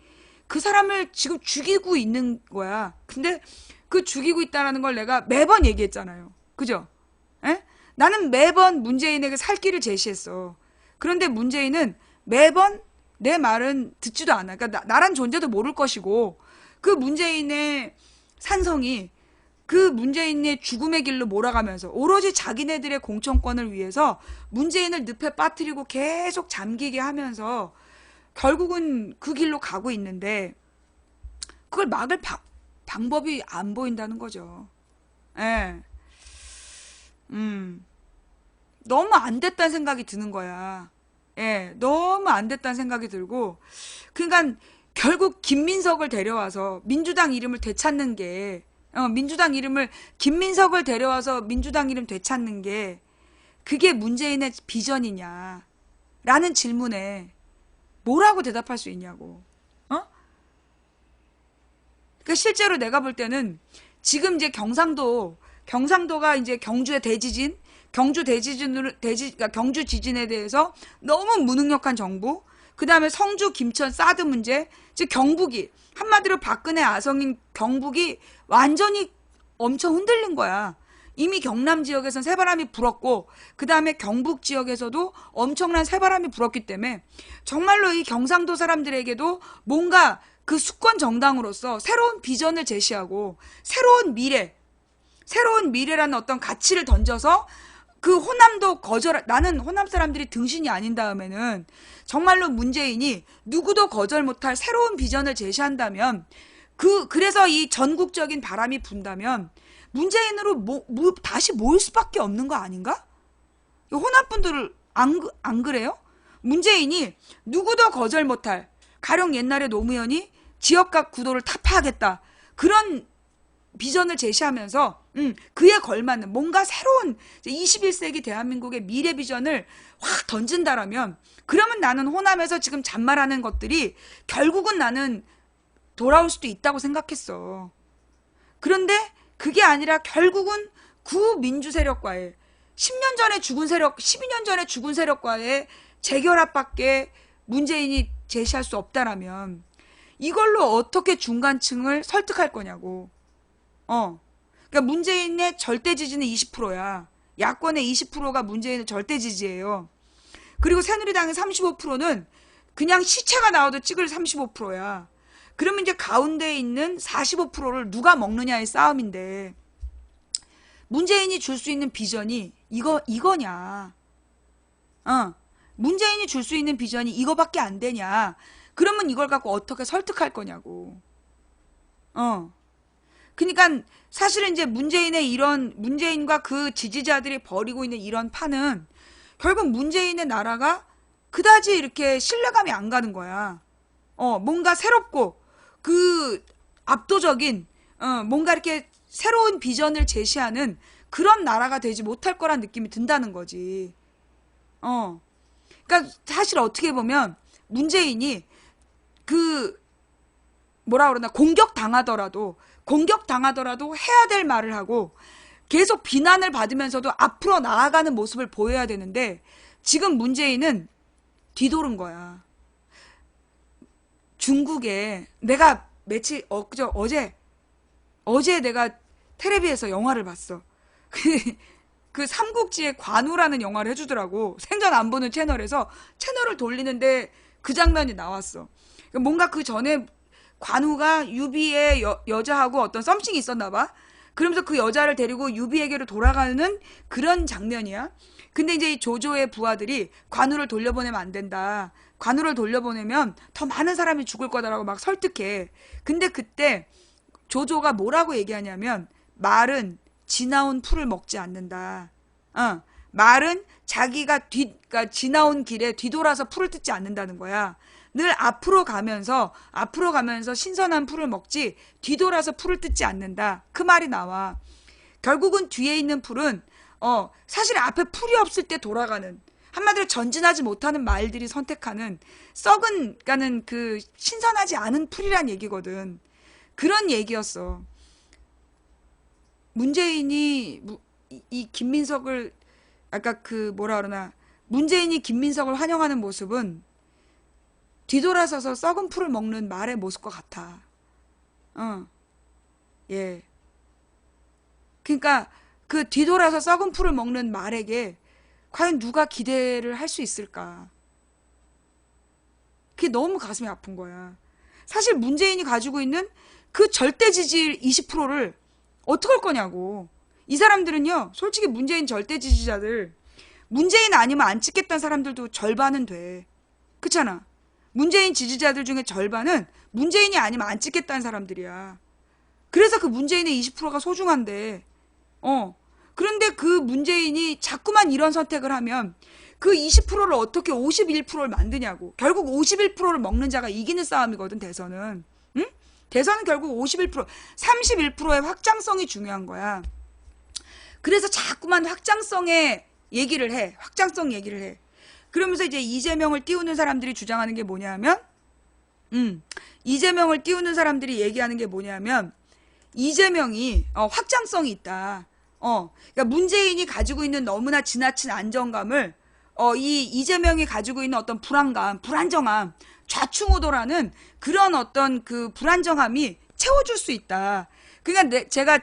그 사람을 지금 죽이고 있는 거야. 근데 그 죽이고 있다는 걸 내가 매번 얘기했잖아요. 그죠? 에? 나는 매번 문재인에게 살 길을 제시했어. 그런데 문재인은 매번 내 말은 듣지도 않아. 그러니까 나란 존재도 모를 것이고 그 문재인의 산성이 그 문재인의 죽음의 길로 몰아가면서 오로지 자기네들의 공천권을 위해서 문재인을 늪에 빠뜨리고 계속 잠기게 하면서 결국은 그 길로 가고 있는데 그걸 막을 방법이 안 보인다는 거죠. 예. 너무 안 됐다는 생각이 드는 거야. 예, 너무 안 됐다는 생각이 들고, 그러니까 결국 김민석을 데려와서 민주당 이름을 되찾는 게, 김민석을 데려와서 민주당 이름 되찾는 게, 그게 문재인의 비전이냐, 라는 질문에 뭐라고 대답할 수 있냐고. 그러니까 실제로 내가 볼 때는 지금 이제 경상도가 이제 경주의 대지진, 그러니까 경주 지진에 대해서 너무 무능력한 정부, 그 다음에 성주 김천 사드 문제, 즉 경북이, 한마디로 박근혜 아성인 경북이 완전히 엄청 흔들린 거야. 이미 경남 지역에선 새바람이 불었고, 그 다음에 경북 지역에서도 엄청난 새바람이 불었기 때문에 정말로 이 경상도 사람들에게도 뭔가 그 수권 정당으로서 새로운 비전을 제시하고 새로운 미래라는 어떤 가치를 던져서 그 호남도 나는 호남 사람들이 등신이 아닌 다음에는 정말로 문재인이 누구도 거절 못할 새로운 비전을 제시한다면, 그래서 이 전국적인 바람이 분다면 문재인으로 다시 모일 수밖에 없는 거 아닌가? 호남 분들을 안 그래요? 문재인이 누구도 거절 못할, 가령 옛날에 노무현이 지역각 구도를 타파하겠다, 그런 비전을 제시하면서 그에 걸맞는 뭔가 새로운 21세기 대한민국의 미래 비전을 확 던진다라면, 그러면 나는 호남에서 지금 잔말하는 것들이 결국은 나는 돌아올 수도 있다고 생각했어. 그런데 그게 아니라 결국은 구민주 세력과의 10년 전에 죽은 세력, 12년 전에 죽은 세력과의 재결합밖에 문재인이 제시할 수 없다라면 이걸로 어떻게 중간층을 설득할 거냐고. 그러니까 문재인의 절대 지지는 20%야. 야권의 20%가 문재인의 절대 지지예요. 그리고 새누리당의 35%는 그냥 시체가 나와도 찍을 35%야. 그러면 이제 가운데에 있는 45%를 누가 먹느냐의 싸움인데, 문재인이 줄 수 있는 비전이 이거냐. 문재인이 줄 수 있는 비전이 이거밖에 안 되냐. 그러면 이걸 갖고 어떻게 설득할 거냐고. 그러니까 사실은 이제 문재인과 그 지지자들이 벌이고 있는 이런 판은 결국 문재인의 나라가 그다지 이렇게 신뢰감이 안 가는 거야. 뭔가 새롭고 그 압도적인 뭔가 이렇게 새로운 비전을 제시하는 그런 나라가 되지 못할 거란 느낌이 든다는 거지. 그러니까 사실 어떻게 보면 문재인이 그 뭐라 그러나 공격당하더라도 해야 될 말을 하고 계속 비난을 받으면서도 앞으로 나아가는 모습을 보여야 되는데, 지금 문재인은 뒤도른 거야. 중국에 내가 어제 내가 텔레비에서 영화를 봤어. 그 삼국지의 관우라는 영화를 해주더라고. 생전 안 보는 채널에서 채널을 돌리는데 그 장면이 나왔어. 뭔가 그 전에 관우가 유비의 여자하고 어떤 썸씽이 있었나 봐. 그러면서 그 여자를 데리고 유비에게로 돌아가는 그런 장면이야. 근데 이제 이 조조의 부하들이 관우를 돌려보내면 안 된다. 관우를 돌려보내면 더 많은 사람이 죽을 거다라고 막 설득해. 근데 그때 조조가 뭐라고 얘기하냐면, 말은 지나온 풀을 먹지 않는다. 말은 그러니까 지나온 길에 뒤돌아서 풀을 뜯지 않는다는 거야. 늘 앞으로 가면서 신선한 풀을 먹지 뒤돌아서 풀을 뜯지 않는다. 그 말이 나와. 결국은 뒤에 있는 풀은 사실 앞에 풀이 없을 때 돌아가는, 한마디로 전진하지 못하는 말들이 선택하는 썩은 그 신선하지 않은 풀이란 얘기거든. 그런 얘기였어. 문재인이 이 김민석을 아까 그 뭐라 그러나 문재인이 김민석을 환영하는 모습은 뒤돌아서서 썩은 풀을 먹는 말의 모습과 같아. 예. 그러니까 그 뒤돌아서 썩은 풀을 먹는 말에게 과연 누가 기대를 할 수 있을까? 그게 너무 가슴이 아픈 거야. 사실 문재인이 가지고 있는 그 절대 지지율 20%를 어떡할 거냐고. 이 사람들은요, 솔직히 문재인 절대 지지자들, 문재인 아니면 안 찍겠다는 사람들도 절반은 돼. 그렇잖아. 문재인 지지자들 중에 절반은 문재인이 아니면 안 찍겠다는 사람들이야. 그래서 그 문재인의 20%가 소중한데, 그런데 그 문재인이 자꾸만 이런 선택을 하면 그 20%를 어떻게 51%를 만드냐고. 결국 51%를 먹는 자가 이기는 싸움이거든, 대선은. 응? 대선은 결국 51%, 31%의 확장성이 중요한 거야. 그래서 자꾸만 확장성의 얘기를 해. 확장성 얘기를 해. 그러면서 이제 이재명을 띄우는 사람들이 주장하는 게 뭐냐면, 이재명을 띄우는 사람들이 얘기하는 게 뭐냐면, 이재명이 확장성이 있다. 그러니까 문재인이 가지고 있는 너무나 지나친 안정감을 이 이재명이 가지고 있는 어떤 불안감, 불안정함, 좌충우돌하는 그런 어떤 그 불안정함이 채워줄 수 있다. 그러니까 제가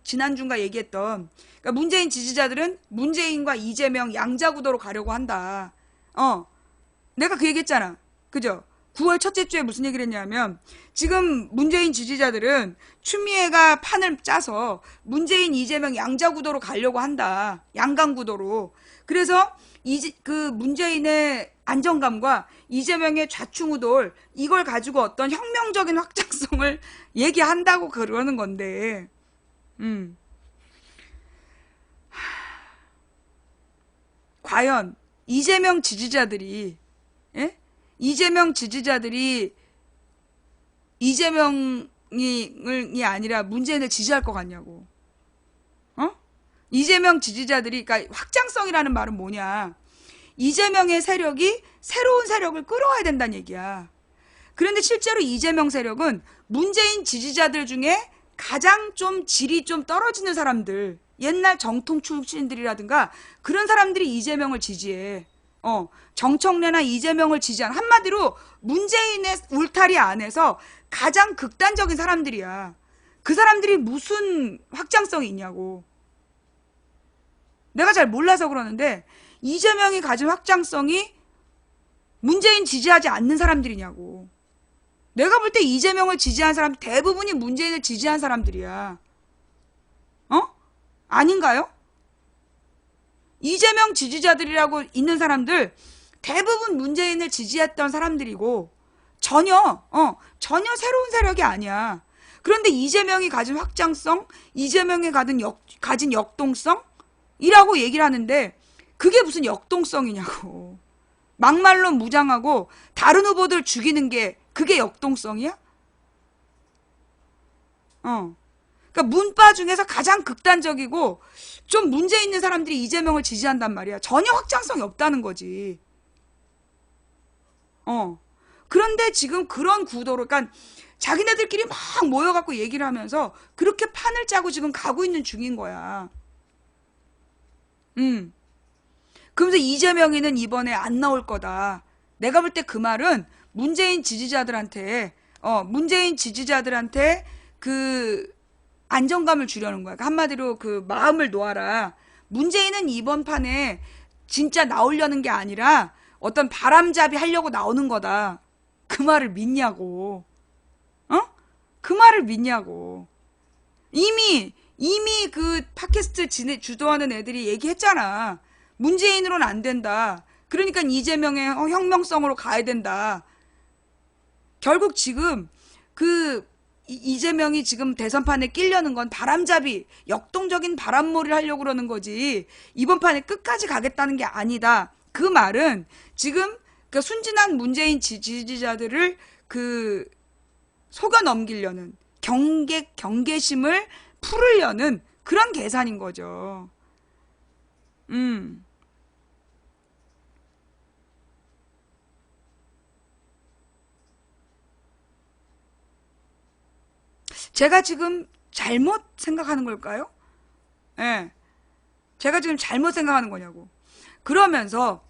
지난주인가 얘기했던, 그러니까 문재인 지지자들은 문재인과 이재명 양자구도로 가려고 한다. 내가 그 얘기했잖아. 그죠? 9월 첫째 주에 무슨 얘기를 했냐면, 지금 문재인 지지자들은 추미애가 판을 짜서 문재인, 이재명 양자구도로 가려고 한다. 양강구도로. 그래서 그 문재인의 안정감과 이재명의 좌충우돌, 이걸 가지고 어떤 혁명적인 확장성을 얘기한다고 그러는 건데, 과연 이재명 지지자들이, 예? 이재명 지지자들이 이재명이 아니라 문재인을 지지할 것 같냐고. 이재명 지지자들이, 그러니까 확장성이라는 말은 뭐냐. 이재명의 세력이 새로운 세력을 끌어와야 된다는 얘기야. 그런데 실제로 이재명 세력은 문재인 지지자들 중에 가장 좀 질이 좀 떨어지는 사람들, 옛날 정통 출신들이라든가 그런 사람들이 이재명을 지지해. 정청래나 이재명을 지지한, 한마디로 문재인의 울타리 안에서 가장 극단적인 사람들이야. 그 사람들이 무슨 확장성이 있냐고. 내가 잘 몰라서 그러는데 이재명이 가진 확장성이 문재인 지지하지 않는 사람들이냐고. 내가 볼 때 이재명을 지지한 사람 대부분이 문재인을 지지한 사람들이야. 아닌가요? 이재명 지지자들이라고 있는 사람들 대부분 문재인을 지지했던 사람들이고 전혀 새로운 세력이 아니야. 그런데 이재명이 가진 확장성, 이재명이 가진 역동성이라고 얘기를 하는데 그게 무슨 역동성이냐고. 막말로 무장하고 다른 후보들 죽이는 게 그게 역동성이야? 그러니까 문파 중에서 가장 극단적이고 좀 문제 있는 사람들이 이재명을 지지한단 말이야. 전혀 확장성이 없다는 거지. 그런데 지금 그런 구도로, 그러니까 자기네들끼리 막 모여갖고 얘기를 하면서 그렇게 판을 짜고 지금 가고 있는 중인 거야. 그러면서 이재명이는 이번에 안 나올 거다. 내가 볼 때 그 말은 문재인 지지자들한테 그 안정감을 주려는 거야. 한마디로 그 마음을 놓아라. 문재인은 이번 판에 진짜 나오려는 게 아니라 어떤 바람잡이 하려고 나오는 거다. 그 말을 믿냐고. 그 말을 믿냐고. 이미 그 팟캐스트 주도하는 애들이 얘기했잖아. 문재인으로는 안 된다. 그러니까 이재명의 혁명성으로 가야 된다. 결국 지금 그 이재명이 지금 대선판에 끼려는 건 바람잡이, 역동적인 바람몰이를 하려고 그러는 거지. 이번 판에 끝까지 가겠다는 게 아니다. 그 말은 지금 그 순진한 문재인 지지자들을 그 속여 넘기려는 경계심을 풀으려는 그런 계산인 거죠. 제가 지금 잘못 생각하는 걸까요? 예. 제가 지금 잘못 생각하는 거냐고. 그러면서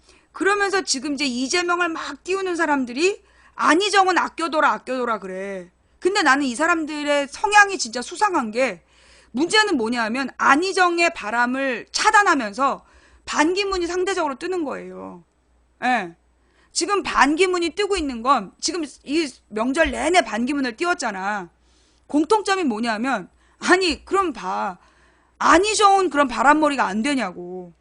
지금 이제 이재명을 막 띄우는 사람들이 안희정은 아껴둬라 그래. 근데 나는 이 사람들의 성향이 진짜 수상한 게, 문제는 뭐냐 하면 안희정의 바람을 차단하면서 반기문이 상대적으로 뜨는 거예요. 예. 지금 반기문이 뜨고 있는 건, 지금 이 명절 내내 반기문을 띄웠잖아. 공통점이 뭐냐면, 아니 그럼 봐, 안희정은 그런 바람몰이가 안 되냐고.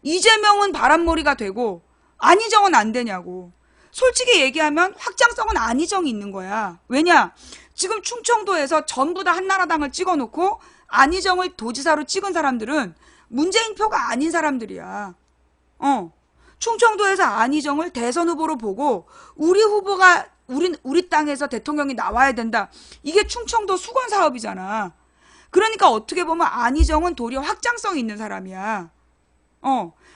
이재명은 바람몰이가 되고 안희정은 안 되냐고. 솔직히 얘기하면 확장성은 안희정이 있는 거야. 왜냐, 지금 충청도에서 전부 다 한나라당을 찍어놓고 안희정을 도지사로 찍은 사람들은 문재인 표가 아닌 사람들이야. 충청도에서 안희정을 대선 후보로 보고 우리 후보가 우리 땅에서 대통령이 나와야 된다. 이게 충청도 수건 사업이잖아. 그러니까 어떻게 보면 안희정은 도리어 확장성이 있는 사람이야.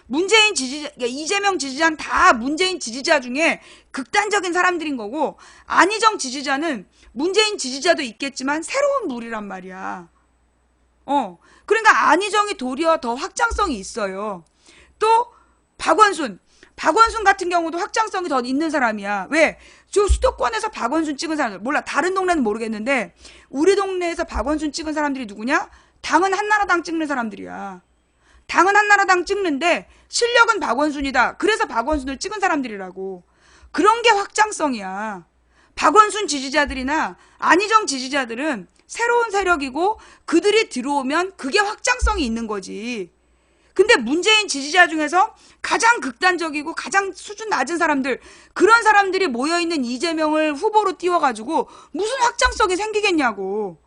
문재인 지지자, 이재명 지지자는 다 문재인 지지자 중에 극단적인 사람들인 거고, 안희정 지지자는 문재인 지지자도 있겠지만 새로운 무리란 말이야. 그러니까 안희정이 도리어 더 확장성이 있어요. 또 박원순 같은 경우도 확장성이 더 있는 사람이야. 왜? 저 수도권에서 박원순 찍은 사람들 몰라. 다른 동네는 모르겠는데 우리 동네에서 박원순 찍은 사람들이 누구냐? 당은 한나라당 찍는 사람들이야. 당은 한나라당 찍는데 실력은 박원순이다. 그래서 박원순을 찍은 사람들이라고. 그런 게 확장성이야. 박원순 지지자들이나 안희정 지지자들은 새로운 세력이고 그들이 들어오면 그게 확장성이 있는 거지. 근데 문재인 지지자 중에서 가장 극단적이고 가장 수준 낮은 사람들, 그런 사람들이 모여있는 이재명을 후보로 띄워가지고 무슨 확장성이 생기겠냐고.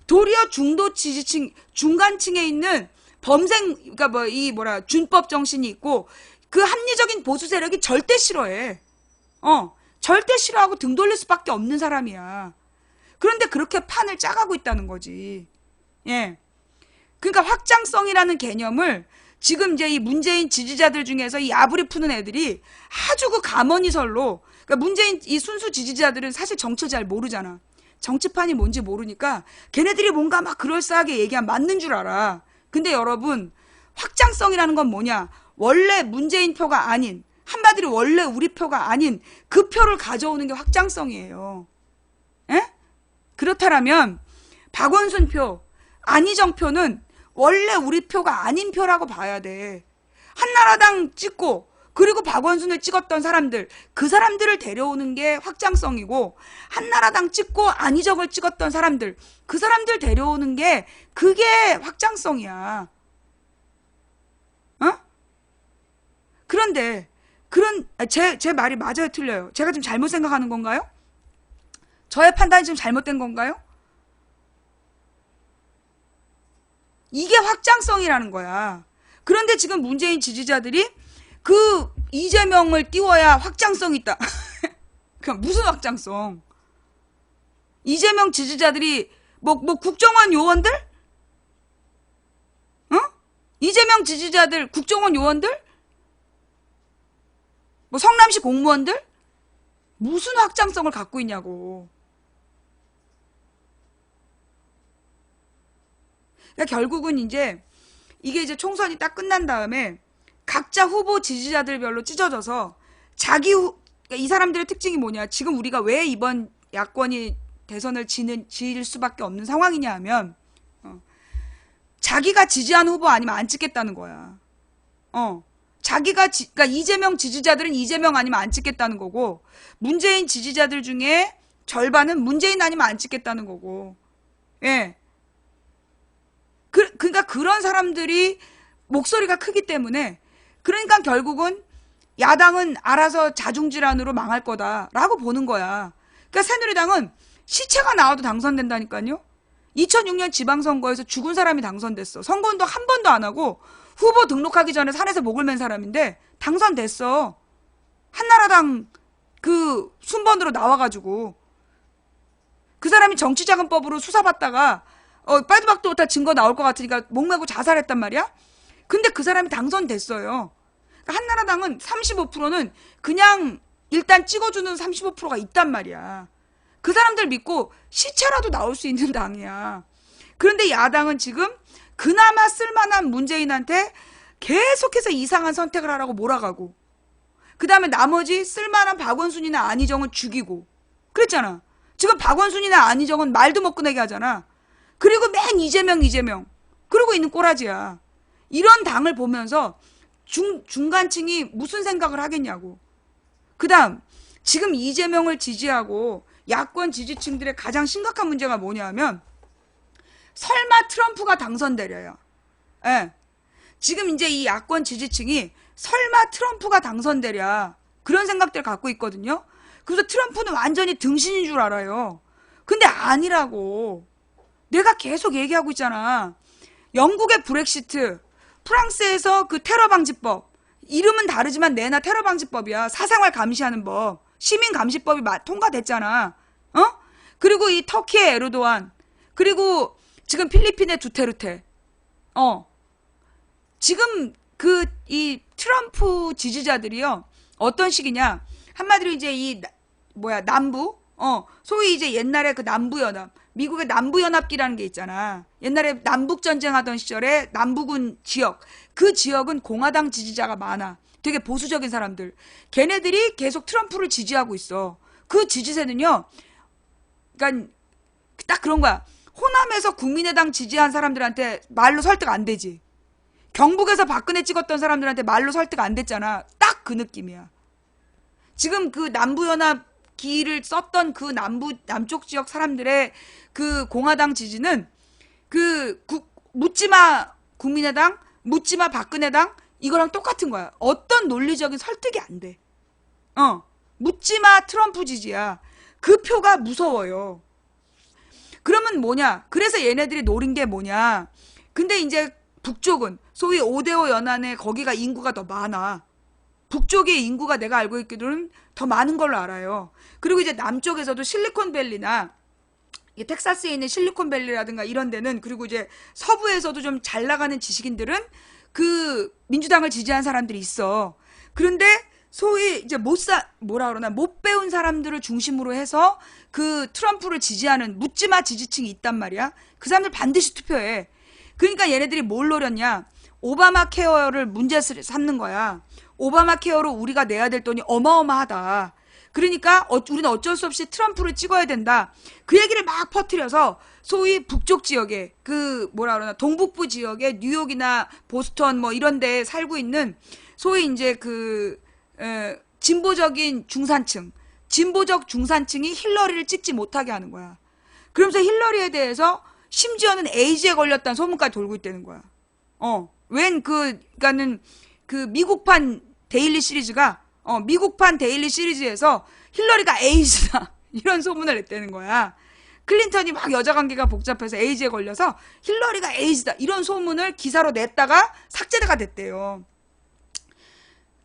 도리어 중도 지지층, 중간층에 있는 범생, 그러니까 준법 정신이 있고 그 합리적인 보수 세력이 절대 싫어해. 절대 싫어하고 등 돌릴 수밖에 없는 사람이야. 그런데 그렇게 판을 짜가고 있다는 거지. 예. 그러니까 확장성이라는 개념을 지금 이제 이 문재인 지지자들 중에서 이 아부리 푸는 애들이 아주 그 가머니설로, 그러니까 문재인 이 순수 지지자들은 사실 정치를 잘 모르잖아. 정치판이 뭔지 모르니까 걔네들이 뭔가 막 그럴싸하게 얘기하면 맞는 줄 알아. 근데 여러분, 확장성이라는 건 뭐냐? 원래 문재인 표가 아닌, 한마디로 원래 우리 표가 아닌 그 표를 가져오는 게 확장성이에요. 에? 그렇다면 박원순 표, 안희정 표는 원래 우리 표가 아닌 표라고 봐야 돼. 한나라당 찍고 그리고 박원순을 찍었던 사람들, 그 사람들을 데려오는 게 확장성이고, 한나라당 찍고 안희정을 찍었던 사람들, 그 사람들 데려오는 게 그게 확장성이야. 그런데 제 말이 맞아요, 틀려요? 제가 지금 잘못 생각하는 건가요? 저의 판단이 좀 잘못된 건가요? 이게 확장성이라는 거야. 그런데 지금 문재인 지지자들이 그 이재명을 띄워야 확장성이 있다. 그냥 무슨 확장성? 이재명 지지자들이 뭐 국정원 요원들? 이재명 지지자들 국정원 요원들? 뭐 성남시 공무원들? 무슨 확장성을 갖고 있냐고. 그러니까 결국은 이제 이게 이제 총선이 딱 끝난 다음에 각자 후보 지지자들별로 찢어져서 그러니까 이 사람들의 특징이 뭐냐? 지금 우리가 왜 이번 야권이 대선을 지을 수밖에 없는 상황이냐 하면 자기가 지지한 후보 아니면 안 찍겠다는 거야. 그러니까 이재명 지지자들은 이재명 아니면 안 찍겠다는 거고, 문재인 지지자들 중에 절반은 문재인 아니면 안 찍겠다는 거고. 예. 그러니까 그런 사람들이 목소리가 크기 때문에, 그러니까 결국은 야당은 알아서 자중질환으로 망할 거다라고 보는 거야. 그러니까 새누리당은 시체가 나와도 당선된다니까요. 2006년 지방선거에서 죽은 사람이 당선됐어. 선거운동 한 번도 안 하고 후보 등록하기 전에 산에서 목을 맨 사람인데 당선됐어. 한나라당 그 순번으로 나와가지고. 그 사람이 정치자금법으로 수사받다가 빨도 박도 못할 증거 나올 것 같으니까 목매고 자살했단 말이야. 근데 그 사람이 당선됐어요. 그러니까 한나라당은 35%는 그냥 일단 찍어주는 35%가 있단 말이야. 그 사람들 믿고 시체라도 나올 수 있는 당이야. 그런데 야당은 지금 그나마 쓸만한 문재인한테 계속해서 이상한 선택을 하라고 몰아가고, 그 다음에 나머지 쓸만한 박원순이나 안희정은 죽이고 그랬잖아. 지금 박원순이나 안희정은 말도 못 꺼내게 하잖아. 그리고 맨 이재명 그러고 있는 꼬라지야. 이런 당을 보면서 중간층이 무슨 생각을 하겠냐고. 그 다음 지금 이재명을 지지하고 야권 지지층들의 가장 심각한 문제가 뭐냐 하면, 설마 트럼프가 당선되려요. 예. 지금 이제 이 야권 지지층이 설마 트럼프가 당선되랴 그런 생각들을 갖고 있거든요. 그래서 트럼프는 완전히 등신인 줄 알아요. 근데 아니라고. 내가 계속 얘기하고 있잖아. 영국의 브렉시트, 프랑스에서 그 테러 방지법, 이름은 다르지만 내나 테러 방지법이야. 사생활 감시하는 법, 시민 감시법이 통과됐잖아. 어? 그리고 이 터키의 에르도안, 그리고 지금 필리핀의 두테르테. 지금 이 트럼프 지지자들이요, 어떤 식이냐, 한마디로 이제 남부, 소위 이제 옛날에 그 남부연합, 미국의 남부연합기라는 게 있잖아. 옛날에 남북전쟁 하던 시절에 남부군 지역, 그 지역은 공화당 지지자가 많아. 되게 보수적인 사람들. 걔네들이 계속 트럼프를 지지하고 있어. 그 지지세는요, 그러니까 딱 그런 거야. 호남에서 국민의당 지지한 사람들한테 말로 설득 안 되지. 경북에서 박근혜 찍었던 사람들한테 말로 설득 안 됐잖아. 딱 그 느낌이야. 지금 그 남부연합 기를 썼던 그 남쪽 지역 사람들의 그 공화당 지지는 묻지마 국민의당, 묻지마 박근혜당, 이거랑 똑같은 거야. 어떤 논리적인 설득이 안 돼. 묻지마 트럼프 지지야. 그 표가 무서워요. 그러면 뭐냐? 그래서 얘네들이 노린 게 뭐냐? 근데 이제 북쪽은 소위 5대5 연안에 거기가 인구가 더 많아. 북쪽의 인구가 내가 알고 있기로는 더 많은 걸로 알아요. 그리고 이제 남쪽에서도 실리콘밸리나 텍사스에 있는 실리콘밸리라든가 이런 데는, 그리고 이제 서부에서도 좀 잘 나가는 지식인들은 그 민주당을 지지한 사람들이 있어. 그런데 소위 이제 못 배운 사람들을 중심으로 해서 그 트럼프를 지지하는 묻지마 지지층이 있단 말이야. 그 사람들 반드시 투표해. 그러니까 얘네들이 뭘 노렸냐? 오바마 케어를 문제 삼는 거야. 오바마 케어로 우리가 내야 될 돈이 어마어마하다. 그러니까 우리는 어쩔 수 없이 트럼프를 찍어야 된다. 그 얘기를 막 퍼뜨려서 소위 북쪽 지역에 동북부 지역에 뉴욕이나 보스턴 뭐 이런 데에 살고 있는 소위 이제 진보적인 중산층, 진보적 중산층이 힐러리를 찍지 못하게 하는 거야. 그러면서 힐러리에 대해서 심지어는 에이즈에 걸렸다는 소문까지 돌고 있다는 거야. 그러니까는 미국판 데일리 시리즈가 미국판 데일리 시리즈에서 힐러리가 에이즈다 이런 소문을 냈다는 거야. 클린턴이 막 여자 관계가 복잡해서 에이즈에 걸려서 힐러리가 에이즈다 이런 소문을 기사로 냈다가 삭제가 됐대요.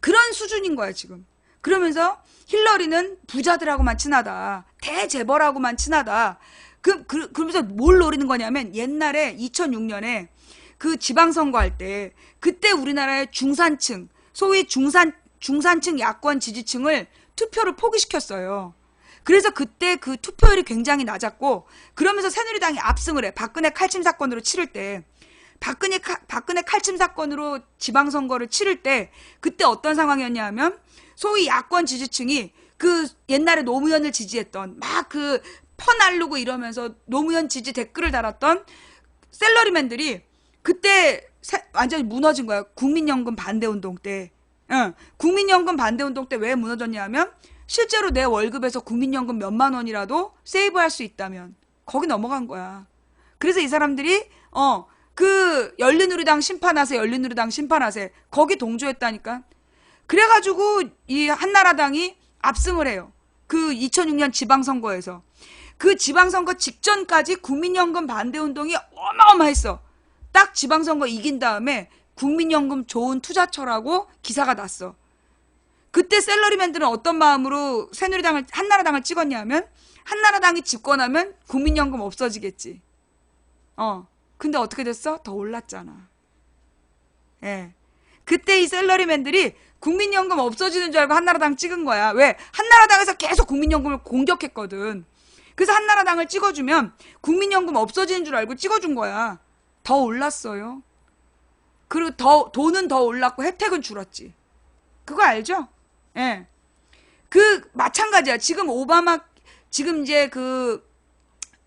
그런 수준인 거야 지금. 그러면서 힐러리는 부자들하고만 친하다, 대재벌하고만 친하다. 그러면서 뭘 노리는 거냐면, 옛날에 2006년에 그 지방선거 할 때 그때 우리나라의 중산층, 소위 중산층 야권 지지층을 투표를 포기시켰어요. 그래서 그때 그 투표율이 굉장히 낮았고, 그러면서 새누리당이 압승을 해. 박근혜 칼침 사건으로 치를 때, 박근혜 칼침 사건으로 지방선거를 치를 때 그때 어떤 상황이었냐 하면, 소위 야권 지지층이 그 옛날에 노무현을 지지했던 막 퍼날르고 이러면서 노무현 지지 댓글을 달았던 셀러리맨들이 그때 완전히 무너진 거야. 국민연금 반대운동 때. 국민연금 반대운동 때 왜 무너졌냐 하면, 실제로 내 월급에서 국민연금 몇만 원이라도 세이브할 수 있다면 거기 넘어간 거야. 그래서 이 사람들이 열린우리당 심판하세 거기 동조했다니까. 그래가지고 이 한나라당이 압승을 해요. 그 2006년 지방선거에서. 그 지방선거 직전까지 국민연금 반대운동이 어마어마했어. 딱 지방선거 이긴 다음에 국민연금 좋은 투자처라고 기사가 났어. 그때 셀러리맨들은 어떤 마음으로 한나라당을 찍었냐면, 한나라당이 집권하면 국민연금 없어지겠지. 근데 어떻게 됐어? 더 올랐잖아. 예. 그때 이 셀러리맨들이 국민연금 없어지는 줄 알고 한나라당 찍은 거야. 왜? 한나라당에서 계속 국민연금을 공격했거든. 그래서 한나라당을 찍어주면 국민연금 없어지는 줄 알고 찍어준 거야. 더 올랐어요. 그리고 돈은 더 올랐고 혜택은 줄었지. 그거 알죠? 예. 마찬가지야. 지금 이제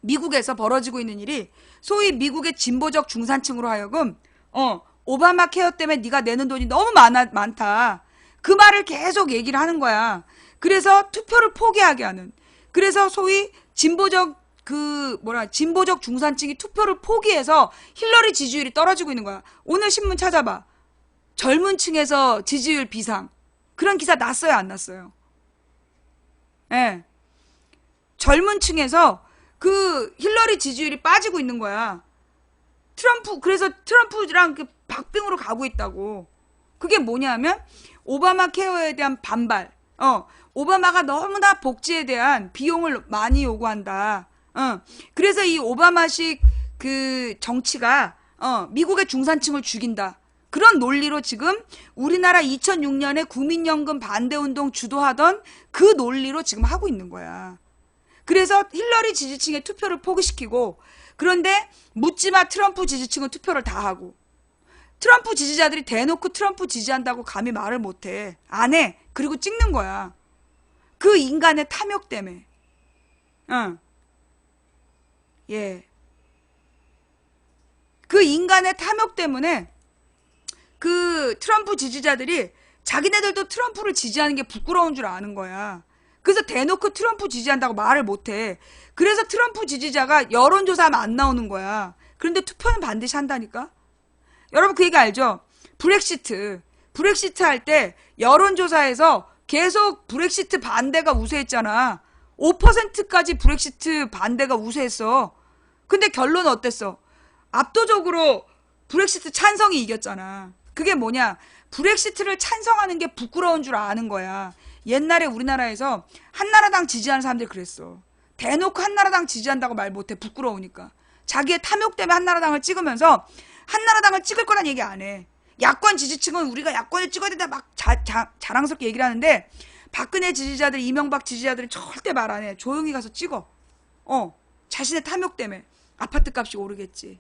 미국에서 벌어지고 있는 일이, 소위 미국의 진보적 중산층으로 하여금, 오바마 케어 때문에 네가 내는 돈이 너무 많다. 그 말을 계속 얘기를 하는 거야. 그래서 투표를 포기하게 하는. 그래서 소위 진보적 중산층이 투표를 포기해서 힐러리 지지율이 떨어지고 있는 거야. 오늘 신문 찾아봐. 젊은 층에서 지지율 비상. 그런 기사 났어요, 안 났어요? 예. 젊은 층에서 힐러리 지지율이 빠지고 있는 거야. 그래서 트럼프랑 그 박빙으로 가고 있다고. 그게 뭐냐면 오바마 케어에 대한 반발. 오바마가 너무나 복지에 대한 비용을 많이 요구한다. 그래서 이 오바마식 그 정치가 미국의 중산층을 죽인다. 그런 논리로 지금 우리나라 2006년에 국민연금 반대운동 주도하던 그 논리로 지금 하고 있는 거야. 그래서 힐러리 지지층의 투표를 포기시키고, 그런데 묻지마 트럼프 지지층은 투표를 다 하고, 트럼프 지지자들이 대놓고 트럼프 지지한다고 감히 말을 못해. 안 해. 그리고 찍는 거야. 그 인간의 탐욕 때문에. 예. 그 인간의 탐욕 때문에 그 트럼프 지지자들이 자기네들도 트럼프를 지지하는 게 부끄러운 줄 아는 거야. 그래서 대놓고 트럼프 지지한다고 말을 못해. 그래서 트럼프 지지자가 여론조사하면 안 나오는 거야. 그런데 투표는 반드시 한다니까? 여러분 그 얘기 알죠? 브렉시트 할 때 여론조사에서 계속 브렉시트 반대가 우세했잖아. 5%까지 브렉시트 반대가 우세했어. 근데 결론은 어땠어? 압도적으로 브렉시트 찬성이 이겼잖아. 그게 뭐냐? 브렉시트를 찬성하는 게 부끄러운 줄 아는 거야. 옛날에 우리나라에서 한나라당 지지하는 사람들이 그랬어. 대놓고 한나라당 지지한다고 말 못해. 부끄러우니까. 자기의 탐욕 때문에 한나라당을 찍으면서 한나라당을 찍을 거란 얘기 안 해. 야권 지지층은 우리가 야권을 찍어야 된다 막 자랑스럽게 얘기를 하는데, 박근혜 지지자들, 이명박 지지자들은 절대 말 안 해. 조용히 가서 찍어. 자신의 탐욕 때문에. 아파트 값이 오르겠지.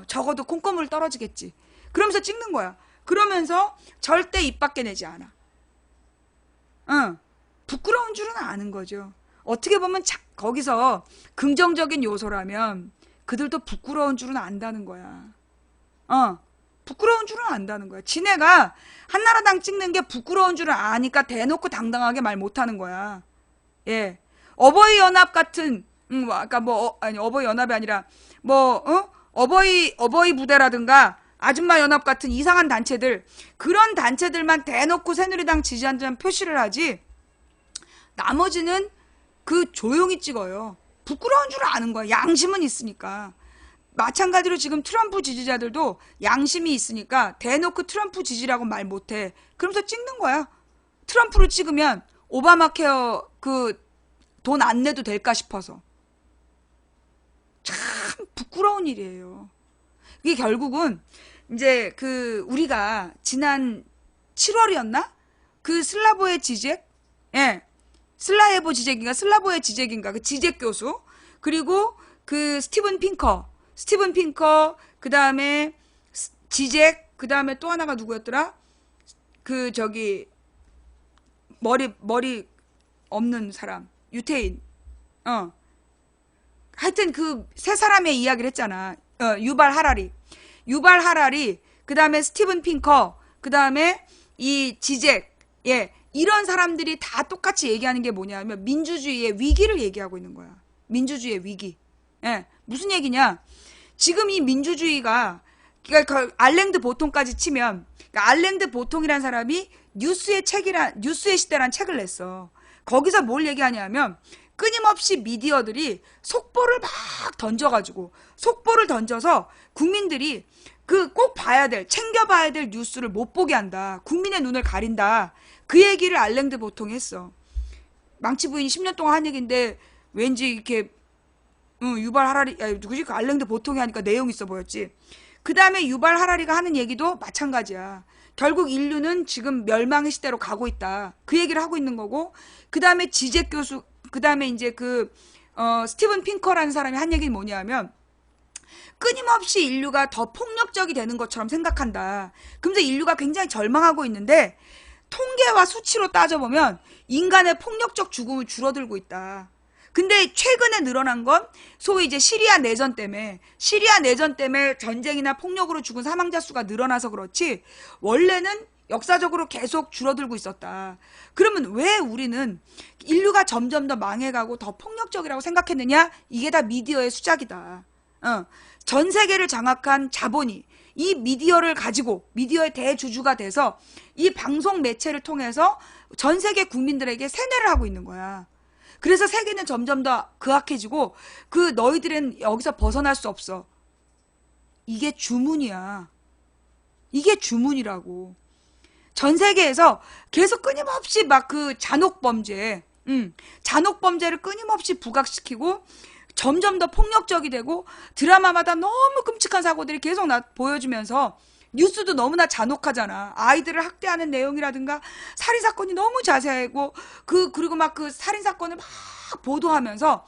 적어도 콩고물 떨어지겠지. 그러면서 찍는 거야. 그러면서 절대 입 밖에 내지 않아. 부끄러운 줄은 아는 거죠. 어떻게 보면 거기서 긍정적인 요소라면 그들도 부끄러운 줄은 안다는 거야. 부끄러운 줄은 안다는 거야. 지네가 한나라당 찍는 게 부끄러운 줄은 아니까 대놓고 당당하게 말 못하는 거야. 예. 어버이연합 같은, 아까 아니, 어버이연합이 아니라, 어버이 부대라든가, 아줌마 연합 같은 이상한 단체들, 그런 단체들만 대놓고 새누리당 지지한다는 표시를 하지, 나머지는 그 조용히 찍어요. 부끄러운 줄 아는 거야. 양심은 있으니까. 마찬가지로 지금 트럼프 지지자들도 양심이 있으니까 대놓고 트럼프 지지라고 말 못해. 그러면서 찍는 거야. 트럼프를 찍으면 오바마 케어 그 돈 안 내도 될까 싶어서. 참 부끄러운 일이에요. 이게 결국은 이제 그 우리가 지난 7월이었나? 그 슬라보의 지젝? 예. 슬라보의 지젝인가? 그 지젝 교수. 그리고 그 스티븐 핑커, 그 다음에 지젝, 그 다음에 또 하나가 누구였더라? 그 저기 머리 없는 사람, 유태인. 하여튼 그 세 사람의 이야기를 했잖아. 유발 하라리, 그 다음에 스티븐 핑커, 그 다음에 이 지젝. 예, 이런 사람들이 다 똑같이 얘기하는 게 뭐냐면 민주주의의 위기를 얘기하고 있는 거야. 민주주의의 위기. 예, 무슨 얘기냐? 지금 이 민주주의가, 그러니까 알랭드 보통까지 치면, 그러니까 알랭드 보통이란 사람이 뉴스의 시대란 책을 냈어. 거기서 뭘 얘기하냐면 끊임없이 미디어들이 속보를 막 던져서 국민들이 그 꼭 챙겨봐야 될 뉴스를 못 보게 한다. 국민의 눈을 가린다. 그 얘기를 알랭드 보통이 했어. 망치 부인이 10년 동안 한 얘기인데 왠지 이렇게 유발 하라리, 누구지? 그 알랭드 보통이 하니까 내용 있어 보였지. 그 다음에 유발 하라리가 하는 얘기도 마찬가지야. 결국 인류는 지금 멸망의 시대로 가고 있다. 그 얘기를 하고 있는 거고, 그 다음에 지젝 교수, 그 다음에 이제 스티븐 핑커라는 사람이 한 얘기는 뭐냐면, 끊임없이 인류가 더 폭력적이 되는 것처럼 생각한다. 그러면서 인류가 굉장히 절망하고 있는데, 통계와 수치로 따져보면 인간의 폭력적 죽음은 줄어들고 있다. 근데 최근에 늘어난 건 소위 이제 시리아 내전 때문에 전쟁이나 폭력으로 죽은 사망자 수가 늘어나서 그렇지, 원래는 역사적으로 계속 줄어들고 있었다. 그러면 왜 우리는 인류가 점점 더 망해가고 더 폭력적이라고 생각했느냐? 이게 다 미디어의 수작이다. 전 세계를 장악한 자본이 이 미디어를 가지고 미디어의 대주주가 돼서 이 방송 매체를 통해서 전 세계 국민들에게 세뇌를 하고 있는 거야. 그래서 세계는 점점 더 그악해지고, 너희들은 여기서 벗어날 수 없어. 이게 주문이야. 이게 주문이라고. 전 세계에서 계속 끊임없이 막 그 잔혹범죄, 잔혹범죄를 끊임없이 부각시키고 점점 더 폭력적이 되고 드라마마다 너무 끔찍한 사고들이 계속 보여주면서 뉴스도 너무나 잔혹하잖아. 아이들을 학대하는 내용이라든가 살인사건이 너무 자세하고 그리고 막 그 살인사건을 막 보도하면서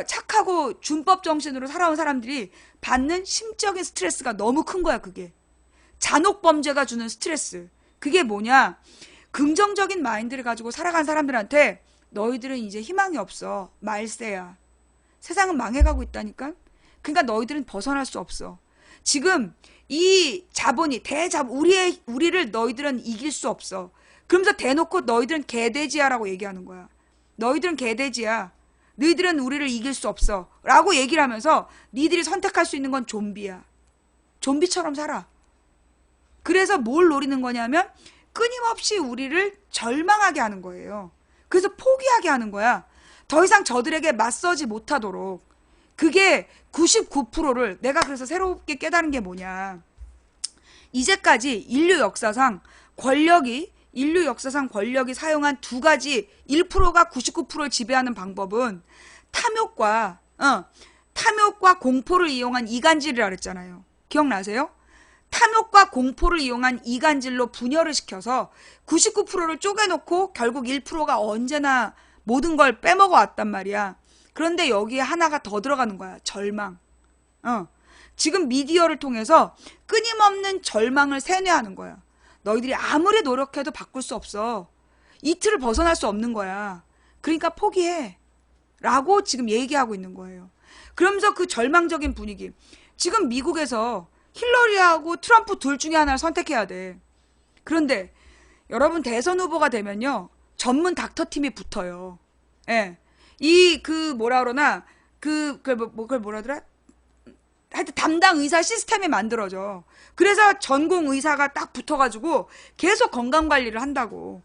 착하고 준법 정신으로 살아온 사람들이 받는 심적인 스트레스가 너무 큰 거야, 그게. 잔혹범죄가 주는 스트레스. 그게 뭐냐? 긍정적인 마인드를 가지고 살아간 사람들한테 너희들은 이제 희망이 없어. 말세야. 세상은 망해가고 있다니까? 그러니까 너희들은 벗어날 수 없어. 지금 이 자본이 우리를 너희들은 이길 수 없어. 그러면서 대놓고 너희들은 개돼지야라고 얘기하는 거야. 너희들은 개돼지야. 너희들은 우리를 이길 수 없어. 라고 얘기를 하면서 니들이 선택할 수 있는 건 좀비야. 좀비처럼 살아. 그래서 뭘 노리는 거냐면 끊임없이 우리를 절망하게 하는 거예요. 그래서 포기하게 하는 거야. 더 이상 저들에게 맞서지 못하도록. 그게 99%를 내가 그래서 새롭게 깨달은 게 뭐냐. 이제까지 인류 역사상 권력이 사용한 두 가지 1%가 99%를 지배하는 방법은 탐욕과 공포를 이용한 이간질이라 그랬잖아요. 기억나세요? 탐욕과 공포를 이용한 이간질로 분열을 시켜서 99%를 쪼개놓고 결국 1%가 언제나 모든 걸 빼먹어 왔단 말이야. 그런데 여기에 하나가 더 들어가는 거야. 절망. 지금 미디어를 통해서 끊임없는 절망을 세뇌하는 거야. 너희들이 아무리 노력해도 바꿀 수 없어. 이틀을 벗어날 수 없는 거야. 그러니까 포기해. 라고 지금 얘기하고 있는 거예요. 그러면서 그 절망적인 분위기. 지금 미국에서 힐러리하고 트럼프 둘 중에 하나를 선택해야 돼. 그런데 여러분 대선 후보가 되면요. 전문 닥터팀이 붙어요. 예. 그걸 뭐라더라? 하여튼 담당 의사 시스템이 만들어져. 그래서 전공 의사가 딱 붙어가지고 계속 건강관리를 한다고.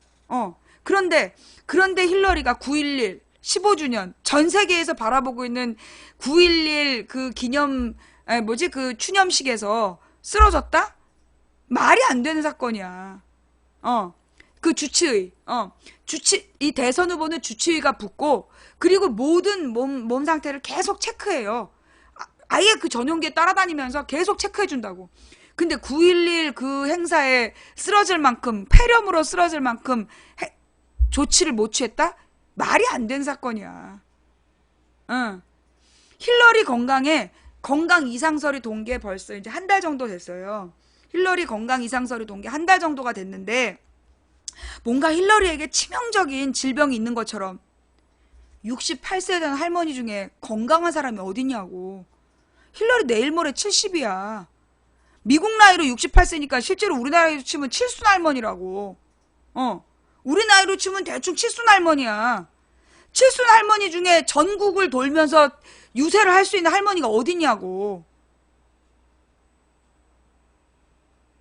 그런데 힐러리가 9.11 15주년 전 세계에서 바라보고 있는 9.11 그 그 추념식에서 쓰러졌다? 말이 안 되는 사건이야. 그 이 대선 후보는 주치의가 붙고, 그리고 모든 몸 상태를 계속 체크해요. 아예 그 전용기에 따라다니면서 계속 체크해준다고. 근데 9.11 그 행사에 쓰러질 만큼, 폐렴으로 쓰러질 만큼 조치를 못 취했다? 말이 안 되는 사건이야. 힐러리 건강 이상설이 동계 벌써 이제 한 달 정도 됐어요. 힐러리 건강 이상설이 동계 한 달 정도가 됐는데, 뭔가 힐러리에게 치명적인 질병이 있는 것처럼 68세 된 할머니 중에 건강한 사람이 어딨냐고. 힐러리 내일 모레 70이야. 미국 나이로 68세니까 실제로 우리 나이로 치면 칠순 할머니라고. 우리 나이로 치면 대충 칠순 할머니야. 칠순 할머니 중에 전국을 돌면서 유세를 할 수 있는 할머니가 어딨냐고.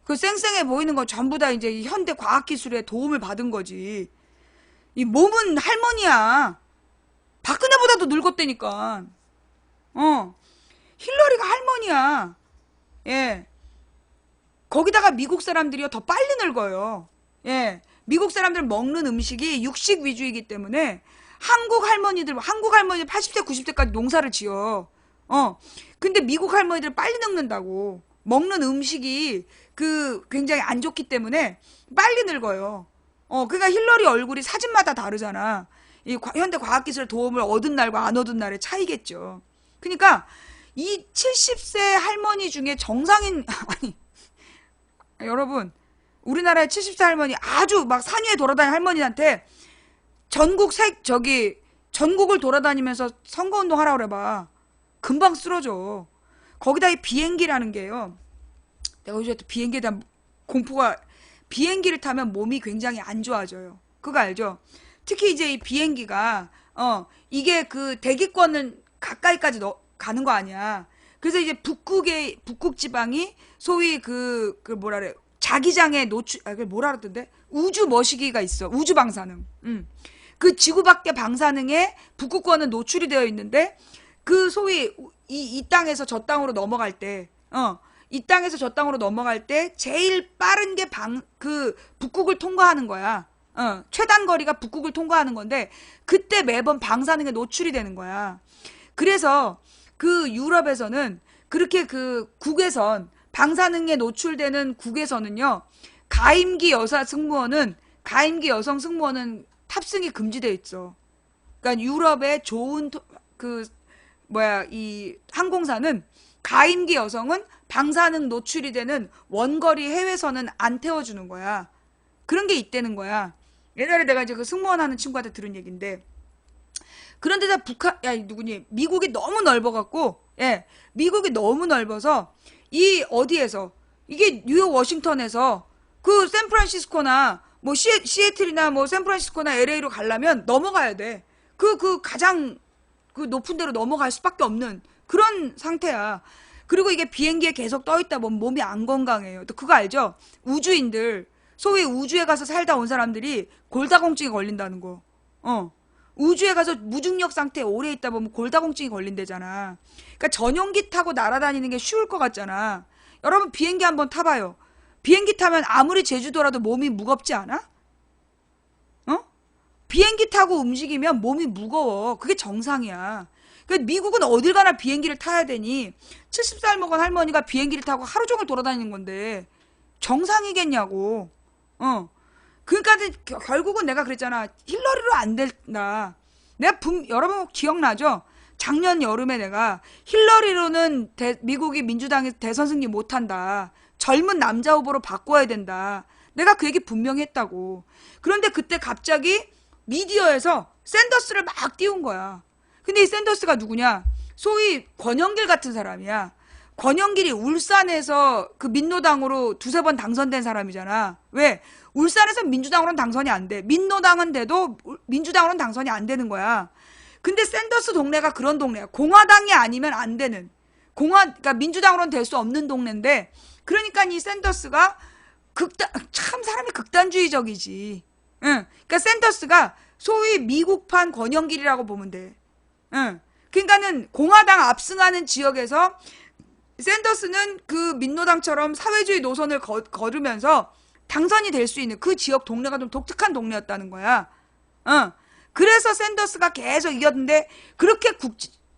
그 쌩쌩해 보이는 건 전부 다 이제 현대 과학기술의 도움을 받은 거지. 이 몸은 할머니야. 박근혜보다도 늙었다니까. 힐러리가 할머니야. 예. 거기다가 미국 사람들이요 더 빨리 늙어요. 예. 미국 사람들 먹는 음식이 육식 위주이기 때문에 한국 할머니들 80대 90대까지 농사를 지어. 근데 미국 할머니들 빨리 늙는다고. 먹는 음식이 굉장히 안 좋기 때문에 빨리 늙어요. 그러니까 힐러리 얼굴이 사진마다 다르잖아. 이 현대 과학기술의 도움을 얻은 날과 안 얻은 날의 차이겠죠. 그러니까 이 70세 할머니 중에 정상인 아니 여러분, 우리나라의 70세 할머니 아주 막 산 위에 돌아다니는 할머니한테 전국을 돌아다니면서 선거운동 하라고 그래봐. 금방 쓰러져. 거기다 이 비행기라는 게요. 내가 요즘에 또 비행기에 대한 공포가, 비행기를 타면 몸이 굉장히 안 좋아져요. 그거 알죠? 특히 이제 이 비행기가, 이게 그 대기권은 가까이까지 가는 거 아니야. 그래서 이제 북극 지방이 소위 뭐라 그래. 자기장에 그걸 뭐라 그러던데? 우주 머시기가 있어. 우주 방사능. 그 지구 밖의 방사능에 북극권은 노출이 되어 있는데, 그 소위 이 땅에서 저 땅으로 넘어갈 때 이 땅에서 저 땅으로 넘어갈 때 제일 빠른 게 북극을 통과하는 거야. 최단 거리가 북극을 통과하는 건데 그때 매번 방사능에 노출이 되는 거야. 그래서 그 유럽에서는 그렇게 그 국외선 방사능에 노출되는 국외선은요. 가임기 여성 승무원은 탑승이 금지돼 있어. 그러니까 유럽의 좋은 이 항공사는 가임기 여성은 방사능 노출이 되는 원거리 해외선은 안 태워주는 거야. 그런 게 있다는 거야. 옛날에 내가 이제 그 승무원 하는 친구한테 들은 얘기인데, 그런데 미국이 너무 넓어갖고, 미국이 너무 넓어서, 이게 뉴욕 워싱턴에서, 그 샌프란시스코나, 뭐 시애틀이나 뭐 샌프란시스코나 LA로 가려면 넘어가야 돼. 가장 높은 데로 넘어갈 수밖에 없는 그런 상태야. 그리고 이게 비행기에 계속 떠있다 보면 몸이 안 건강해요. 또 그거 알죠? 우주인들, 소위 우주에 가서 살다 온 사람들이 골다공증이 걸린다는 거. 우주에 가서 무중력 상태에 오래 있다 보면 골다공증이 걸린대잖아. 그러니까 전용기 타고 날아다니는 게 쉬울 것 같잖아. 여러분 비행기 한번 타봐요. 비행기 타면 아무리 제주도라도 몸이 무겁지 않아? 비행기 타고 움직이면 몸이 무거워. 그게 정상이야. 그러니까 미국은 어딜 가나 비행기를 타야 되니 70살 먹은 할머니가 비행기를 타고 하루 종일 돌아다니는 건데 정상이겠냐고. 그러니까 결국은 내가 그랬잖아. 힐러리로 안 된다. 여러분 기억나죠? 작년 여름에 내가 힐러리로는 미국이 민주당이 대선 승리 못한다. 젊은 남자 후보로 바꿔야 된다. 내가 그 얘기 분명히 했다고. 그런데 그때 갑자기 미디어에서 샌더스를 막 띄운 거야. 근데 이 샌더스가 누구냐? 소위 권영길 같은 사람이야. 권영길이 울산에서 그 민노당으로 두세 번 당선된 사람이잖아. 왜? 울산에서 민주당으로는 당선이 안 돼. 민노당은 돼도 민주당으로는 당선이 안 되는 거야. 근데 샌더스 동네가 그런 동네야. 공화당이 아니면 안 되는. 그러니까 민주당으로는 될 수 없는 동네인데, 그러니까 이 샌더스가 참 사람이 극단주의적이지. 응. 그러니까 샌더스가 소위 미국판 권영길이라고 보면 돼. 응. 그러니까는 공화당 압승하는 지역에서 샌더스는 그 민노당처럼 사회주의 노선을 걸으면서 당선이 될 수 있는 그 지역 동네가 좀 독특한 동네였다는 거야. 그래서 샌더스가 계속 이겼는데 그렇게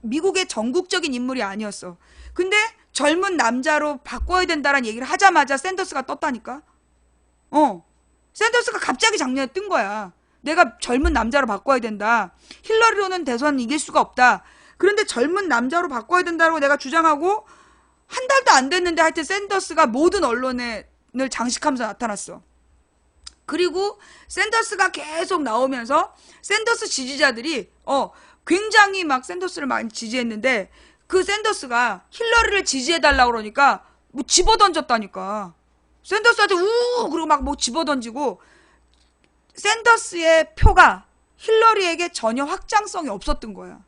미국의 전국적인 인물이 아니었어. 근데 젊은 남자로 바꿔야 된다는 얘기를 하자마자 샌더스가 떴다니까. 샌더스가 갑자기 작년에 뜬 거야. 내가 젊은 남자로 바꿔야 된다. 힐러리로는 대선 이길 수가 없다. 그런데 젊은 남자로 바꿔야 된다고 내가 주장하고 한 달도 안 됐는데 하여튼 샌더스가 모든 언론을 장식하면서 나타났어. 그리고 샌더스가 계속 나오면서 샌더스 지지자들이 굉장히 막 샌더스를 많이 지지했는데 그 샌더스가 힐러리를 지지해달라고 그러니까 뭐 집어던졌다니까. 샌더스한테 그러고 막 뭐 집어던지고 샌더스의 표가 힐러리에게 전혀 확장성이 없었던 거야.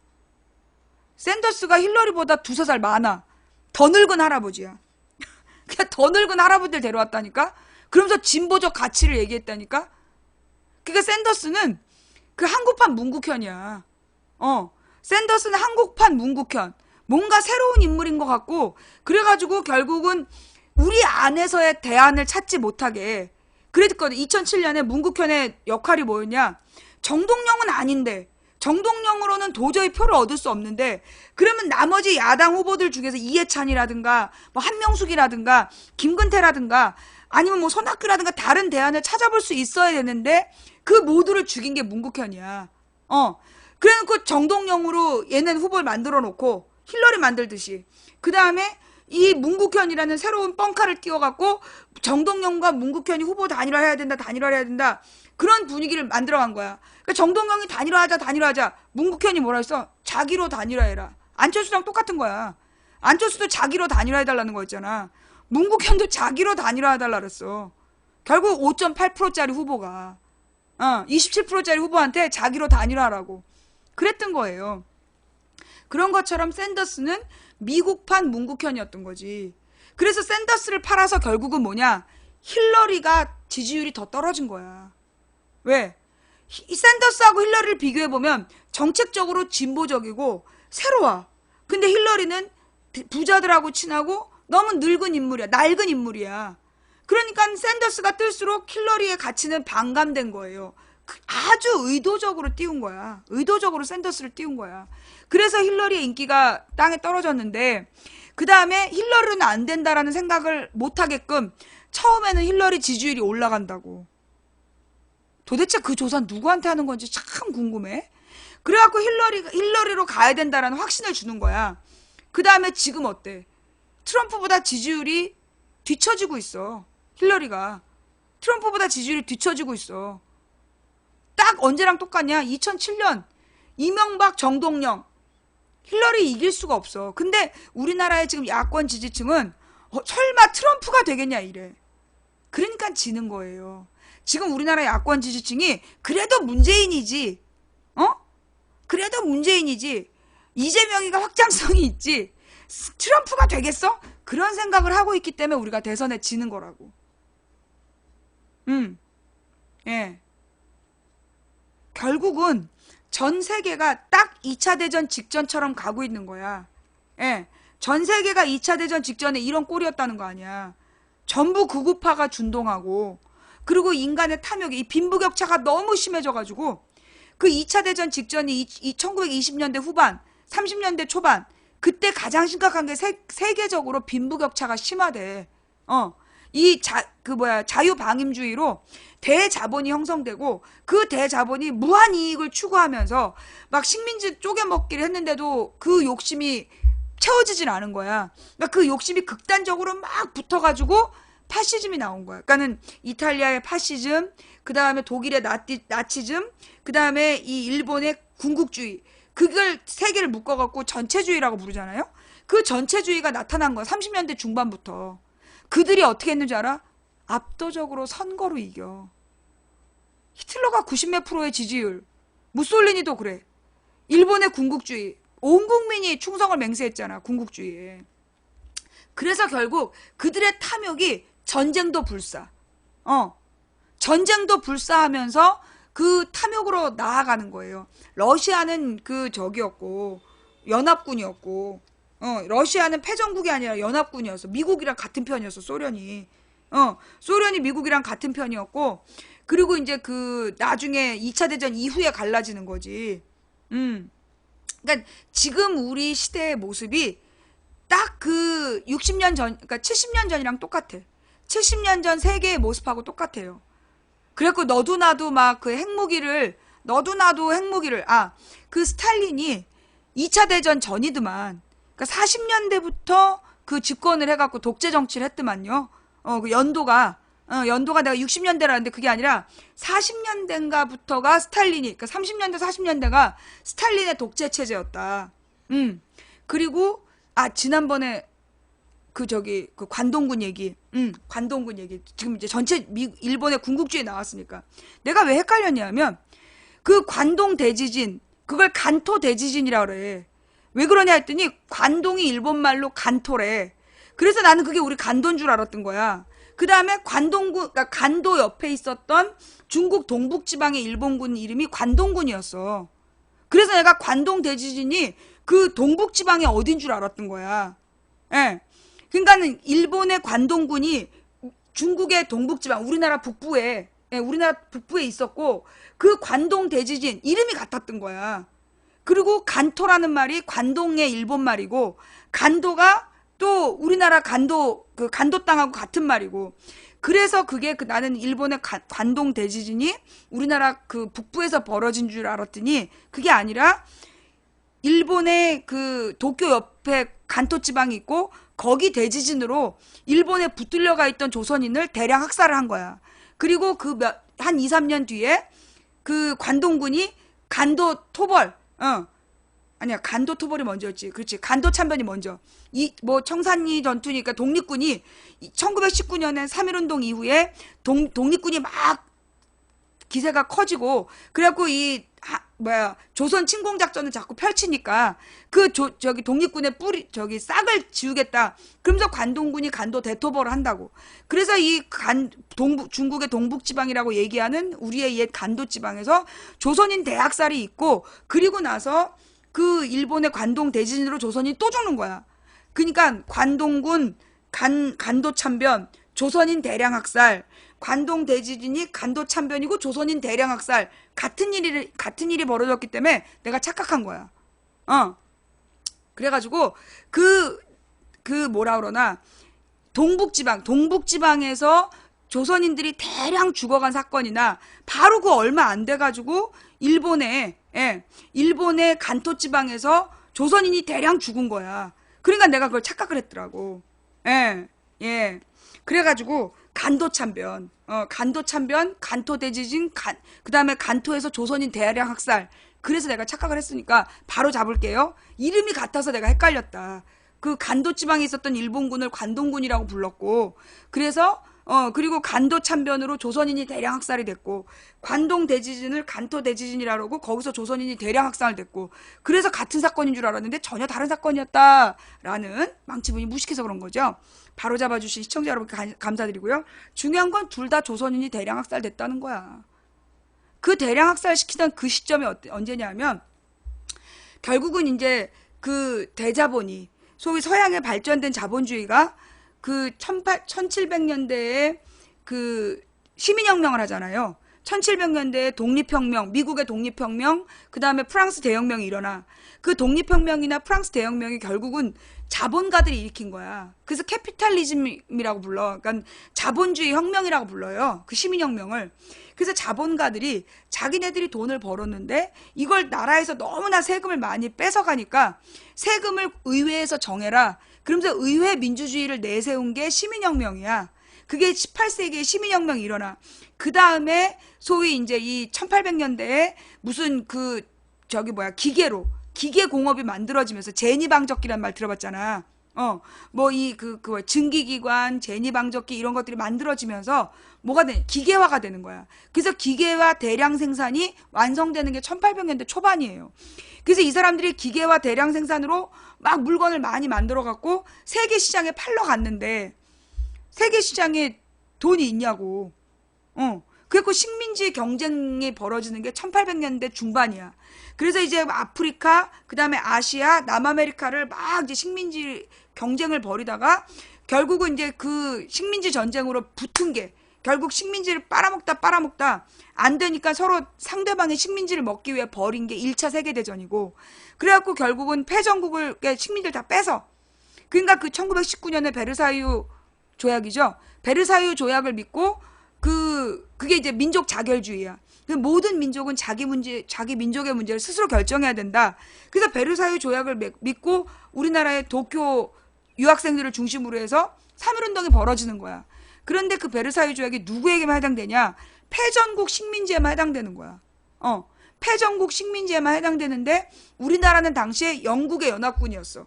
샌더스가 힐러리보다 두세 살 많아. 더 늙은 할아버지야. 그냥 더 늙은 할아버지를 데려왔다니까? 그러면서 진보적 가치를 얘기했다니까? 그러니까 샌더스는 그 한국판 문국현이야. 샌더스는 한국판 문국현. 뭔가 새로운 인물인 것 같고, 그래가지고 결국은 우리 안에서의 대안을 찾지 못하게. 그랬거든. 2007년에 문국현의 역할이 뭐였냐? 정동영은 아닌데, 정동영으로는 도저히 표를 얻을 수 없는데, 그러면 나머지 야당 후보들 중에서 이해찬이라든가 뭐 한명숙이라든가 김근태라든가 아니면 뭐 손학규라든가 다른 대안을 찾아볼 수 있어야 되는데 그 모두를 죽인 게 문국현이야. 그래놓고 정동영으로 얘는 후보를 만들어 놓고 힐러리 만들듯이 그 다음에 이 문국현이라는 새로운 뻥카를 띄워갖고 정동영과 문국현이 후보 단일화해야 된다. 그런 분위기를 만들어간 거야. 그러니까 정동영이 단일화하자. 문국현이 뭐라 했어? 자기로 단일화해라. 안철수랑 똑같은 거야. 안철수도 자기로 단일화해달라는 거였잖아. 문국현도 자기로 단일화해달라 그랬어. 결국 5.8%짜리 후보가 27%짜리 후보한테 자기로 단일화하라고 그랬던 거예요. 그런 것처럼 샌더스는 미국판 문국현이었던 거지. 그래서 샌더스를 팔아서 결국은 뭐냐? 힐러리가 지지율이 더 떨어진 거야. 왜? 이 샌더스하고 힐러리를 비교해보면 정책적으로 진보적이고 새로워. 근데 힐러리는 부자들하고 친하고 너무 늙은 인물이야. 낡은 인물이야. 그러니까 샌더스가 뜰수록 힐러리의 가치는 반감된 거예요. 아주 의도적으로 띄운 거야. 의도적으로 샌더스를 띄운 거야. 그래서 힐러리의 인기가 땅에 떨어졌는데 그 다음에 힐러리는 안 된다라는 생각을 못하게끔 처음에는 힐러리 지지율이 올라간다고. 도대체 그 조사 누구한테 하는 건지 참 궁금해. 그래갖고 힐러리로 가야 된다라는 확신을 주는 거야. 그 다음에 지금 어때? 트럼프보다 지지율이 뒤처지고 있어. 힐러리가. 트럼프보다 지지율이 뒤처지고 있어. 딱 언제랑 똑같냐? 2007년 이명박 정동영 힐러리 이길 수가 없어. 근데 우리나라의 지금 야권 지지층은 설마 트럼프가 되겠냐 이래. 그러니까 지는 거예요. 지금 우리나라 야권 지지층이 그래도 문재인이지. 그래도 문재인이지. 이재명이가 확장성이 있지. 트럼프가 되겠어? 그런 생각을 하고 있기 때문에 우리가 대선에 지는 거라고. 예. 결국은 전 세계가 딱 2차 대전 직전처럼 가고 있는 거야. 예. 전 세계가 2차 대전 직전에 이런 꼴이었다는 거 아니야. 전부 극우파가 준동하고, 그리고 인간의 탐욕이, 이 빈부격차가 너무 심해져가지고, 그 2차 대전 직전이 1920년대 후반, 30년대 초반, 그때 가장 심각한 게 세계적으로 빈부격차가 심하대. 자유방임주의로 대자본이 형성되고 그 대자본이 무한 이익을 추구하면서 막 식민지 쪼개먹기를 했는데도 그 욕심이 채워지질 않은 거야. 그러니까 그 욕심이 극단적으로 막 붙어가지고 파시즘이 나온 거야. 그러니까는 이탈리아의 파시즘, 그 다음에 독일의 나치즘, 그 다음에 이 일본의 군국주의, 그걸 세 개를 묶어갖고 전체주의라고 부르잖아요. 그 전체주의가 나타난 거야. 30년대 중반부터. 그들이 어떻게 했는지 알아? 압도적으로 선거로 이겨. 히틀러가 90몇 프로의 지지율, 무솔리니도 그래. 일본의 군국주의, 온 국민이 충성을 맹세했잖아. 군국주의에. 그래서 결국 그들의 탐욕이 전쟁도 불사. 전쟁도 불사하면서 그 탐욕으로 나아가는 거예요. 러시아는 그 적이었고 연합군이었고, 러시아는 패전국이 아니라 연합군이었어. 미국이랑 같은 편이었어. 소련이. 소련이 미국이랑 같은 편이었고, 그리고 이제 그 나중에 2차 대전 이후에 갈라지는 거지. 그러니까 지금 우리 시대의 모습이 딱 그 60년 전, 그러니까 70년 전이랑 똑같아. 70년 전 세계의 모습하고 똑같아요. 그래갖고 너도 나도 막 그 핵무기를, 그 스탈린이 2차 대전 전이더만. 그러니까 40년대부터 그 집권을 해갖고 독재 정치를 했더만요. 그 연도가 내가 60년대라는데 그게 아니라 40년대인가부터가 스탈린이, 그러니까 30년대, 40년대가 스탈린의 독재 체제였다. 그리고, 지난번에 그 관동군 얘기, 지금 이제 전체 일본의 군국주의 나왔으니까. 내가 왜 헷갈렸냐면, 그 관동 대지진, 그걸 간토 대지진이라 그래. 왜 그러냐 했더니, 관동이 일본말로 간토래. 그래서 나는 그게 우리 간도인 줄 알았던 거야. 그 다음에 그러니까 간도 옆에 있었던 중국 동북지방의 일본군 이름이 관동군이었어. 그래서 내가 관동 대지진이 그 동북지방이 어딘 줄 알았던 거야. 예. 그러니까는 일본의 관동군이 중국의 동북지방, 우리나라 북부에 있었고, 그 관동 대지진 이름이 같았던 거야. 그리고 간토라는 말이 관동의 일본 말이고, 간도가 또 우리나라 간도 땅하고 같은 말이고, 그래서 그게 나는 일본의 관동 대지진이 우리나라 그 북부에서 벌어진 줄 알았더니 그게 아니라 일본의 그 도쿄 옆에 간토 지방이 있고, 거기 대지진으로 일본에 붙들려가 있던 조선인을 대량 학살을 한 거야. 그리고 한 2, 3년 뒤에 그 관동군이 간도 토벌, 간도 토벌이 먼저였지. 그렇지. 간도 참변이 먼저. 청산리 전투니까 독립군이 1919년에 3.1운동 이후에 독립군이 막 기세가 커지고, 그래갖고 조선 침공작전을 자꾸 펼치니까 독립군의 싹을 지우겠다. 그러면서 관동군이 간도 대토벌을 한다고. 그래서 중국의 동북지방이라고 얘기하는 우리의 옛 간도지방에서 조선인 대학살이 있고, 그리고 나서 그 일본의 관동 대지진으로 조선이 또 죽는 거야. 그러니까 관동군, 간도 참변, 조선인 대량 학살, 관동 대지진이 간도 참변이고 조선인 대량 학살 같은 일이 벌어졌기 때문에 내가 착각한 거야. 그래가지고 뭐라 그러나 동북지방에서 조선인들이 대량 죽어간 사건이나 바로 그 얼마 안 돼가지고 일본의 간토 지방에서 조선인이 대량 죽은 거야. 그러니까 내가 그걸 착각을 했더라고. 그래가지고 간도 참변, 간토 대지진, 그 다음에 간토에서 조선인 대량 학살. 그래서 내가 착각을 했으니까 바로 잡을게요. 이름이 같아서 내가 헷갈렸다. 그 간도 지방에 있었던 일본군을 관동군이라고 불렀고, 그래서 그리고 간도 참변으로 조선인이 대량 학살이 됐고, 관동 대지진을 간토 대지진이라고 하고 거기서 조선인이 대량 학살을 됐고, 그래서 같은 사건인 줄 알았는데 전혀 다른 사건이었다라는 망치분이 무식해서 그런 거죠. 바로 잡아주신 시청자 여러분께 감사드리고요. 중요한 건 둘 다 조선인이 대량 학살 됐다는 거야. 그 대량 학살 시키던 그 시점이 언제냐면, 결국은 이제 그 대자본이 소위 서양의 발전된 자본주의가 그 1700년대에 그 시민혁명을 하잖아요. 1700년대에 독립혁명, 미국의 독립혁명, 그 다음에 프랑스 대혁명이 일어나. 그 독립혁명이나 프랑스 대혁명이 결국은 자본가들이 일으킨 거야. 그래서 캐피탈리즘이라고 불러. 그러니까 자본주의 혁명이라고 불러요. 그 시민혁명을. 그래서 자본가들이 자기네들이 돈을 벌었는데 이걸 나라에서 너무나 세금을 많이 뺏어가니까 세금을 의회에서 정해라. 그러면서 의회 민주주의를 내세운 게 시민혁명이야. 그게 18세기에 시민혁명이 일어나. 그 다음에 소위 이제 이 1800년대에 무슨 기계공업이 만들어지면서 제니방적기란 말 들어봤잖아. 증기기관, 제니방적기 이런 것들이 만들어지면서 뭐가 돼? 기계화가 되는 거야. 그래서 기계화 대량 생산이 완성되는 게 1800년대 초반이에요. 그래서 이 사람들이 기계화 대량 생산으로 막 물건을 많이 만들어 갖고 세계 시장에 팔러 갔는데 세계 시장에 돈이 있냐고. 그래서 식민지 경쟁이 벌어지는 게 1800년대 중반이야. 그래서 이제 아프리카, 그 다음에 아시아, 남아메리카를 막 이제 식민지 경쟁을 벌이다가 결국은 이제 그 식민지 전쟁으로 붙은 게 결국 식민지를 빨아먹다 안 되니까 서로 상대방의 식민지를 먹기 위해 벌인 게 1차 세계대전이고, 그래갖고 결국은 패전국을 식민지를 다 뺏어. 그러니까 그 1919년에 베르사유 조약이죠. 베르사유 조약을 믿고 그게 이제 민족 자결주의야. 모든 민족은 자기 민족의 문제를 스스로 결정해야 된다. 그래서 베르사유 조약을 믿고 우리나라의 도쿄 유학생들을 중심으로 해서 3.1운동이 벌어지는 거야. 그런데 그 베르사유 조약이 누구에게만 해당되냐? 패전국 식민지에만 해당되는 거야. 패전국 식민지에만 해당되는데 우리나라는 당시에 영국의 연합군이었어.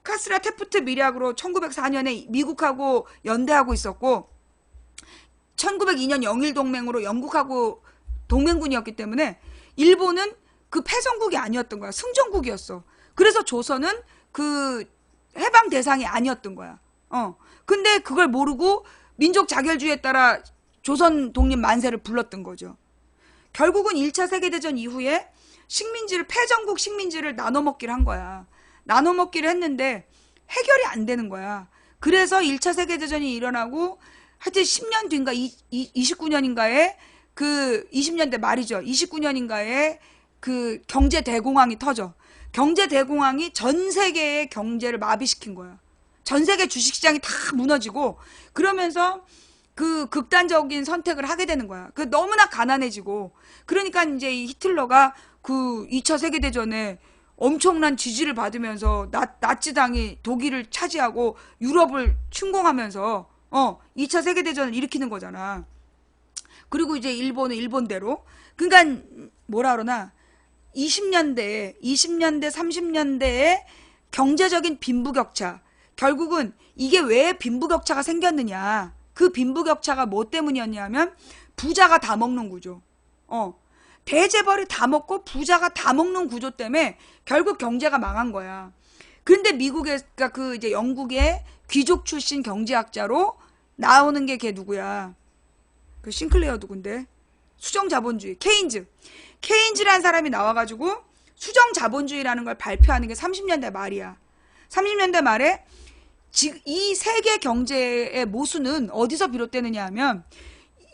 카스라 테프트 밀약으로 1904년에 미국하고 연대하고 있었고 1902년 영일동맹으로 영국하고 동맹군이었기 때문에 일본은 그 패전국이 아니었던 거야. 승전국이었어. 그래서 조선은 그 해방 대상이 아니었던 거야. 근데 그걸 모르고 민족 자결주의에 따라 조선 독립 만세를 불렀던 거죠. 결국은 1차 세계대전 이후에 패전국 식민지를 나눠먹기를 한 거야. 나눠먹기를 했는데 해결이 안 되는 거야. 그래서 1차 세계대전이 일어나고 하여튼 10년 뒤인가 29년인가에 그 20년대 말이죠. 29년인가에 그 경제 대공황이 터져. 경제 대공황이 전 세계의 경제를 마비시킨 거야. 전 세계 주식시장이 다 무너지고 그러면서 그 극단적인 선택을 하게 되는 거야. 그 너무나 가난해지고 그러니까 이제 이 히틀러가 그 2차 세계대전에 엄청난 지지를 받으면서 나치당이 독일을 차지하고 유럽을 침공하면서 2차 세계대전을 일으키는 거잖아. 그리고 이제 일본은 일본대로. 그러니까 뭐라 그러나 20년대, 30년대에 경제적인 빈부격차. 결국은 이게 왜 빈부격차가 생겼느냐. 그 빈부격차가 뭐 때문이었냐면 부자가 다 먹는 구조. 대재벌이 다 먹고 부자가 다 먹는 구조 때문에 결국 경제가 망한 거야. 그런데 그러니까 그 이제 영국의 귀족 출신 경제학자로 나오는 게 걔 누구야? 그 싱클레어 누군데? 수정자본주의. 케인즈라는 사람이 나와가지고 수정자본주의라는 걸 발표하는 게 30년대 말이야. 30년대 말에 지금 이 세계 경제의 모순은 어디서 비롯되느냐 하면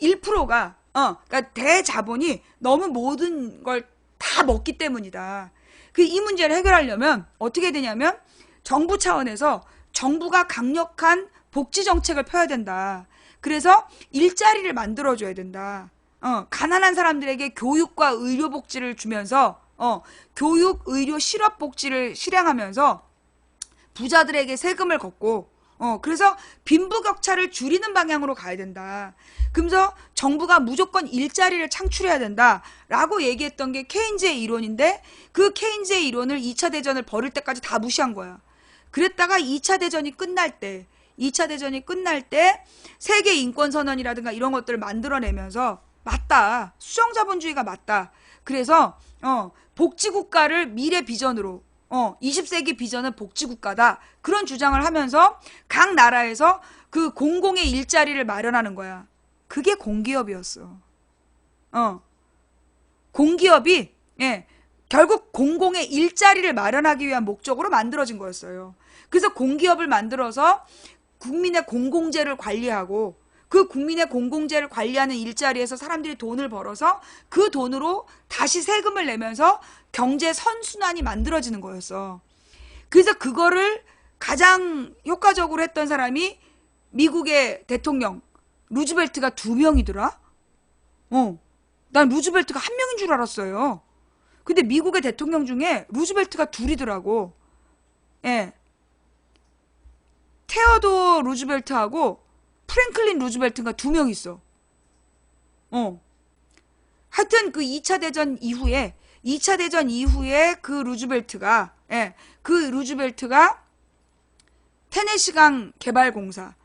1%가 그러니까 대자본이 너무 모든 걸 다 먹기 때문이다. 이 문제를 해결하려면 어떻게 되냐면 정부 차원에서 정부가 강력한 복지 정책을 펴야 된다. 그래서 일자리를 만들어줘야 된다. 가난한 사람들에게 교육과 의료 복지를 주면서 교육, 의료, 실업 복지를 실행하면서 부자들에게 세금을 걷고 그래서 빈부격차를 줄이는 방향으로 가야 된다. 그러면서 정부가 무조건 일자리를 창출해야 된다라고 얘기했던 게 케인즈의 이론인데 그 케인즈의 이론을 2차 대전을 벌일 때까지 다 무시한 거야. 그랬다가 2차 대전이 끝날 때 세계 인권선언이라든가 이런 것들을 만들어내면서 맞다. 수정자본주의가 맞다. 그래서 복지국가를 미래 비전으로 20세기 비전은 복지국가다. 그런 주장을 하면서 각 나라에서 그 공공의 일자리를 마련하는 거야. 그게 공기업이었어. 공기업이 결국 공공의 일자리를 마련하기 위한 목적으로 만들어진 거였어요. 그래서 공기업을 만들어서 국민의 공공재를 관리하고 그 국민의 공공재를 관리하는 일자리에서 사람들이 돈을 벌어서 그 돈으로 다시 세금을 내면서 경제 선순환이 만들어지는 거였어. 그래서 그거를 가장 효과적으로 했던 사람이 미국의 대통령 루즈벨트가 2명이더라. 난 루즈벨트가 1명인 줄 알았어요. 근데 미국의 대통령 중에 루즈벨트가 2이더라고. 테어도 루즈벨트하고 프랭클린 루즈벨트가 2명 있어. 하여튼 그 2차 대전 이후에 그 루즈벨트가 테네시강 개발공사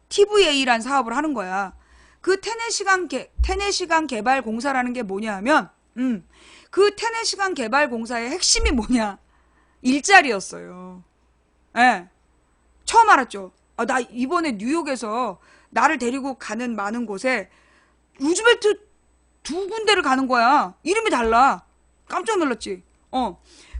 TVA라는 사업을 하는 거야. 그 테네시강 개발공사라는 게 뭐냐 하면 그 테네시강 개발공사의 핵심이 뭐냐? 일자리였어요. 처음 알았죠. 나 이번에 뉴욕에서 나를 데리고 가는 많은 곳에 루즈벨트 2군데를 가는 거야. 이름이 달라. 깜짝 놀랐지.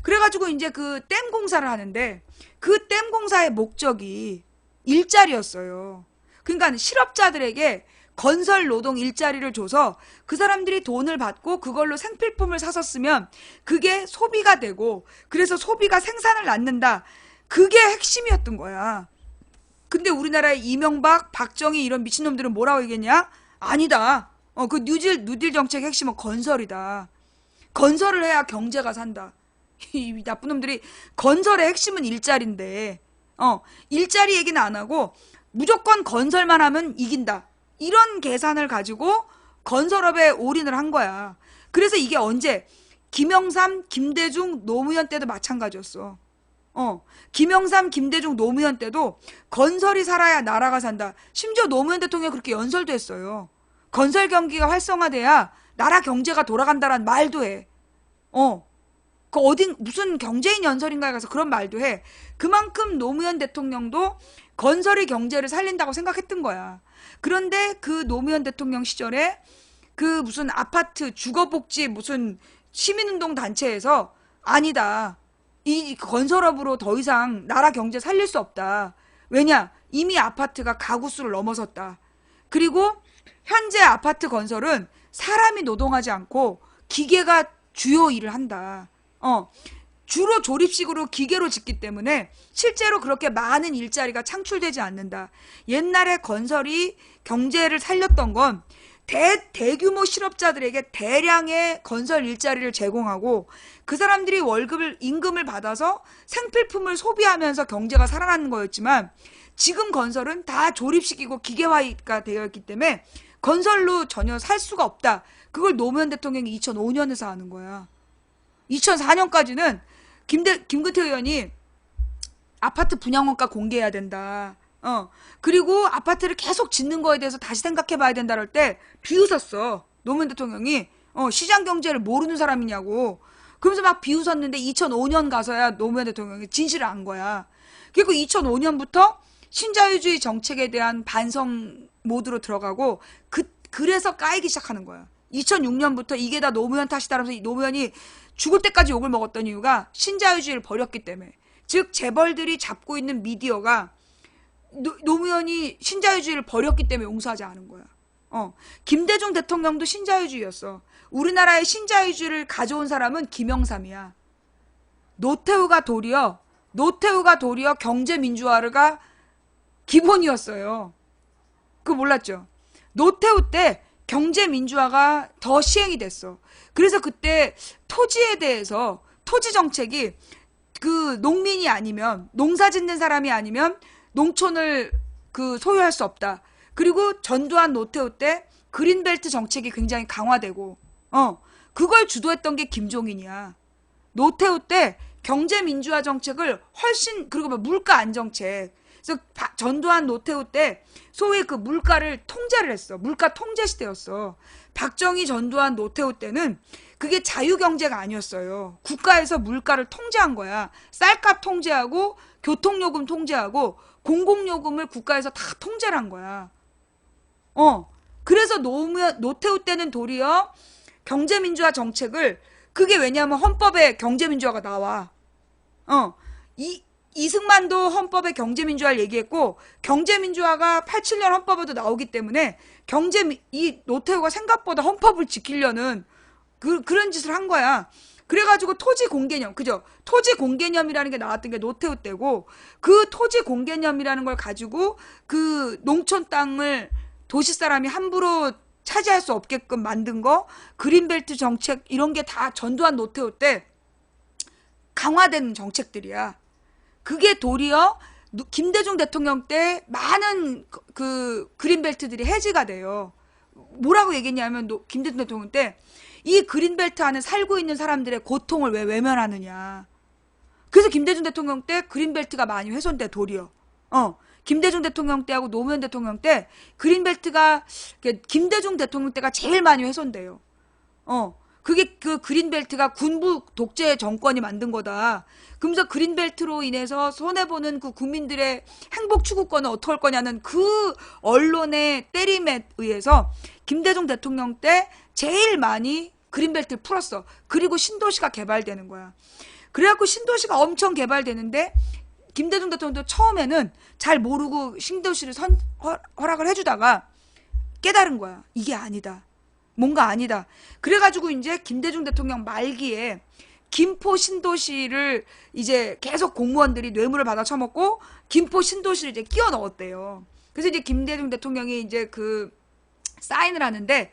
그래가지고 이제 그 댐 공사를 하는데 그 댐 공사의 목적이 일자리였어요. 그러니까 실업자들에게 건설 노동 일자리를 줘서 그 사람들이 돈을 받고 그걸로 생필품을 사서 쓰면 그게 소비가 되고 그래서 소비가 생산을 낳는다. 그게 핵심이었던 거야. 근데 우리나라의 이명박, 박정희 이런 미친놈들은 뭐라고 얘기했냐? 아니다. 그 뉴딜 정책의 핵심은 건설이다. 건설을 해야 경제가 산다. 이 나쁜 놈들이 건설의 핵심은 일자리인데 일자리 얘기는 안 하고 무조건 건설만 하면 이긴다. 이런 계산을 가지고 건설업에 올인을 한 거야. 그래서 이게 언제? 김영삼, 김대중, 노무현 때도 마찬가지였어. 김영삼, 김대중, 노무현 때도 건설이 살아야 나라가 산다. 심지어 노무현 대통령이 그렇게 연설도 했어요. 건설 경기가 활성화돼야 나라 경제가 돌아간다란 말도 해. 그 무슨 경제인 연설인가에 가서 그런 말도 해. 그만큼 노무현 대통령도 건설이 경제를 살린다고 생각했던 거야. 그런데 그 노무현 대통령 시절에 그 무슨 아파트 주거복지 무슨 시민운동 단체에서 아니다. 이 건설업으로 더 이상 나라 경제 살릴 수 없다. 왜냐? 이미 아파트가 가구수를 넘어섰다. 그리고 현재 아파트 건설은 사람이 노동하지 않고 기계가 주요 일을 한다. 주로 조립식으로 기계로 짓기 때문에 실제로 그렇게 많은 일자리가 창출되지 않는다. 옛날에 건설이 경제를 살렸던 건 대규모 실업자들에게 대량의 건설 일자리를 제공하고 그 사람들이 임금을 받아서 생필품을 소비하면서 경제가 살아나는 거였지만 지금 건설은 다 조립식이고 기계화가 되어 있기 때문에 건설로 전혀 살 수가 없다. 그걸 노무현 대통령이 2005년에서 하는 거야. 2004년까지는 김근태 의원이 아파트 분양원가 공개해야 된다. 그리고 아파트를 계속 짓는 거에 대해서 다시 생각해봐야 된다 할 때 비웃었어. 노무현 대통령이 시장 경제를 모르는 사람이냐고. 그러면서 막 비웃었는데 2005년 가서야 노무현 대통령이 진실을 안 거야. 그리고 2005년부터 신자유주의 정책에 대한 반성 모드로 들어가고 그래서 까이기 시작하는 거야. 2006년부터 이게 다 노무현 탓이다라면서 노무현이 죽을 때까지 욕을 먹었던 이유가 신자유주의를 버렸기 때문에. 즉 재벌들이 잡고 있는 미디어가 노무현이 신자유주의를 버렸기 때문에 용서하지 않은 거야. 김대중 대통령도 신자유주의였어. 우리나라의 신자유주의를 가져온 사람은 김영삼이야. 노태우가 도리어 경제민주화가 기본이었어요. 그거 몰랐죠? 노태우 때 경제민주화가 더 시행이 됐어. 그래서 그때 토지에 대해서 토지 정책이 그 농민이 아니면 농사 짓는 사람이 아니면 농촌을 그 소유할 수 없다. 그리고 전두환 노태우 때 그린벨트 정책이 굉장히 강화되고 그걸 주도했던 게 김종인이야. 노태우 때 경제민주화 정책을 훨씬 그리고 물가 안정책. 그래서 전두환 노태우 때 소위 그 물가를 통제를 했어. 물가 통제 시대였어. 박정희 전두환 노태우 때는 그게 자유경제가 아니었어요. 국가에서 물가를 통제한 거야. 쌀값 통제하고 교통요금 통제하고 공공요금을 국가에서 다 통제를 한 거야. 그래서 노태우 때는 도리어 경제민주화 정책을 그게 왜냐하면 헌법에 경제민주화가 나와. 이승만도 헌법에 경제민주화를 얘기했고 경제민주화가 87년 헌법에도 나오기 때문에 이 노태우가 생각보다 헌법을 지키려는 그런 짓을 한 거야. 그래가지고 토지 공개념, 그죠? 토지 공개념이라는 게 나왔던 게 노태우 때고 그 토지 공개념이라는 걸 가지고 그 농촌 땅을 도시 사람이 함부로 차지할 수 없게끔 만든 거 그린벨트 정책 이런 게 다 전두환 노태우 때 강화된 정책들이야. 그게 도리어 김대중 대통령 때 많은 그 그린벨트들이 해지가 돼요. 뭐라고 얘기했냐면 김대중 대통령 때 이 그린벨트 안에 살고 있는 사람들의 고통을 왜 외면하느냐. 그래서 김대중 대통령 때 그린벨트가 많이 훼손돼 도리어. 김대중 대통령 때하고 노무현 대통령 때 그린벨트가 김대중 대통령 때가 제일 많이 훼손돼요. 그게 그 그린벨트가 군부 독재 정권이 만든 거다. 그러면서 그린벨트로 인해서 손해보는 그 국민들의 행복 추구권은 어떻게 할 거냐는 그 언론의 때림에 의해서 김대중 대통령 때 제일 많이 그린벨트를 풀었어. 그리고 신도시가 개발되는 거야. 그래갖고 신도시가 엄청 개발되는데 김대중 대통령도 처음에는 잘 모르고 신도시를 허락을 해주다가 깨달은 거야. 이게 아니다. 뭔가 아니다. 그래가지고 이제 김대중 대통령 말기에 김포 신도시를 이제 계속 공무원들이 뇌물을 받아 처먹고 김포 신도시를 이제 끼워 넣었대요. 그래서 이제 김대중 대통령이 이제 그 사인을 하는데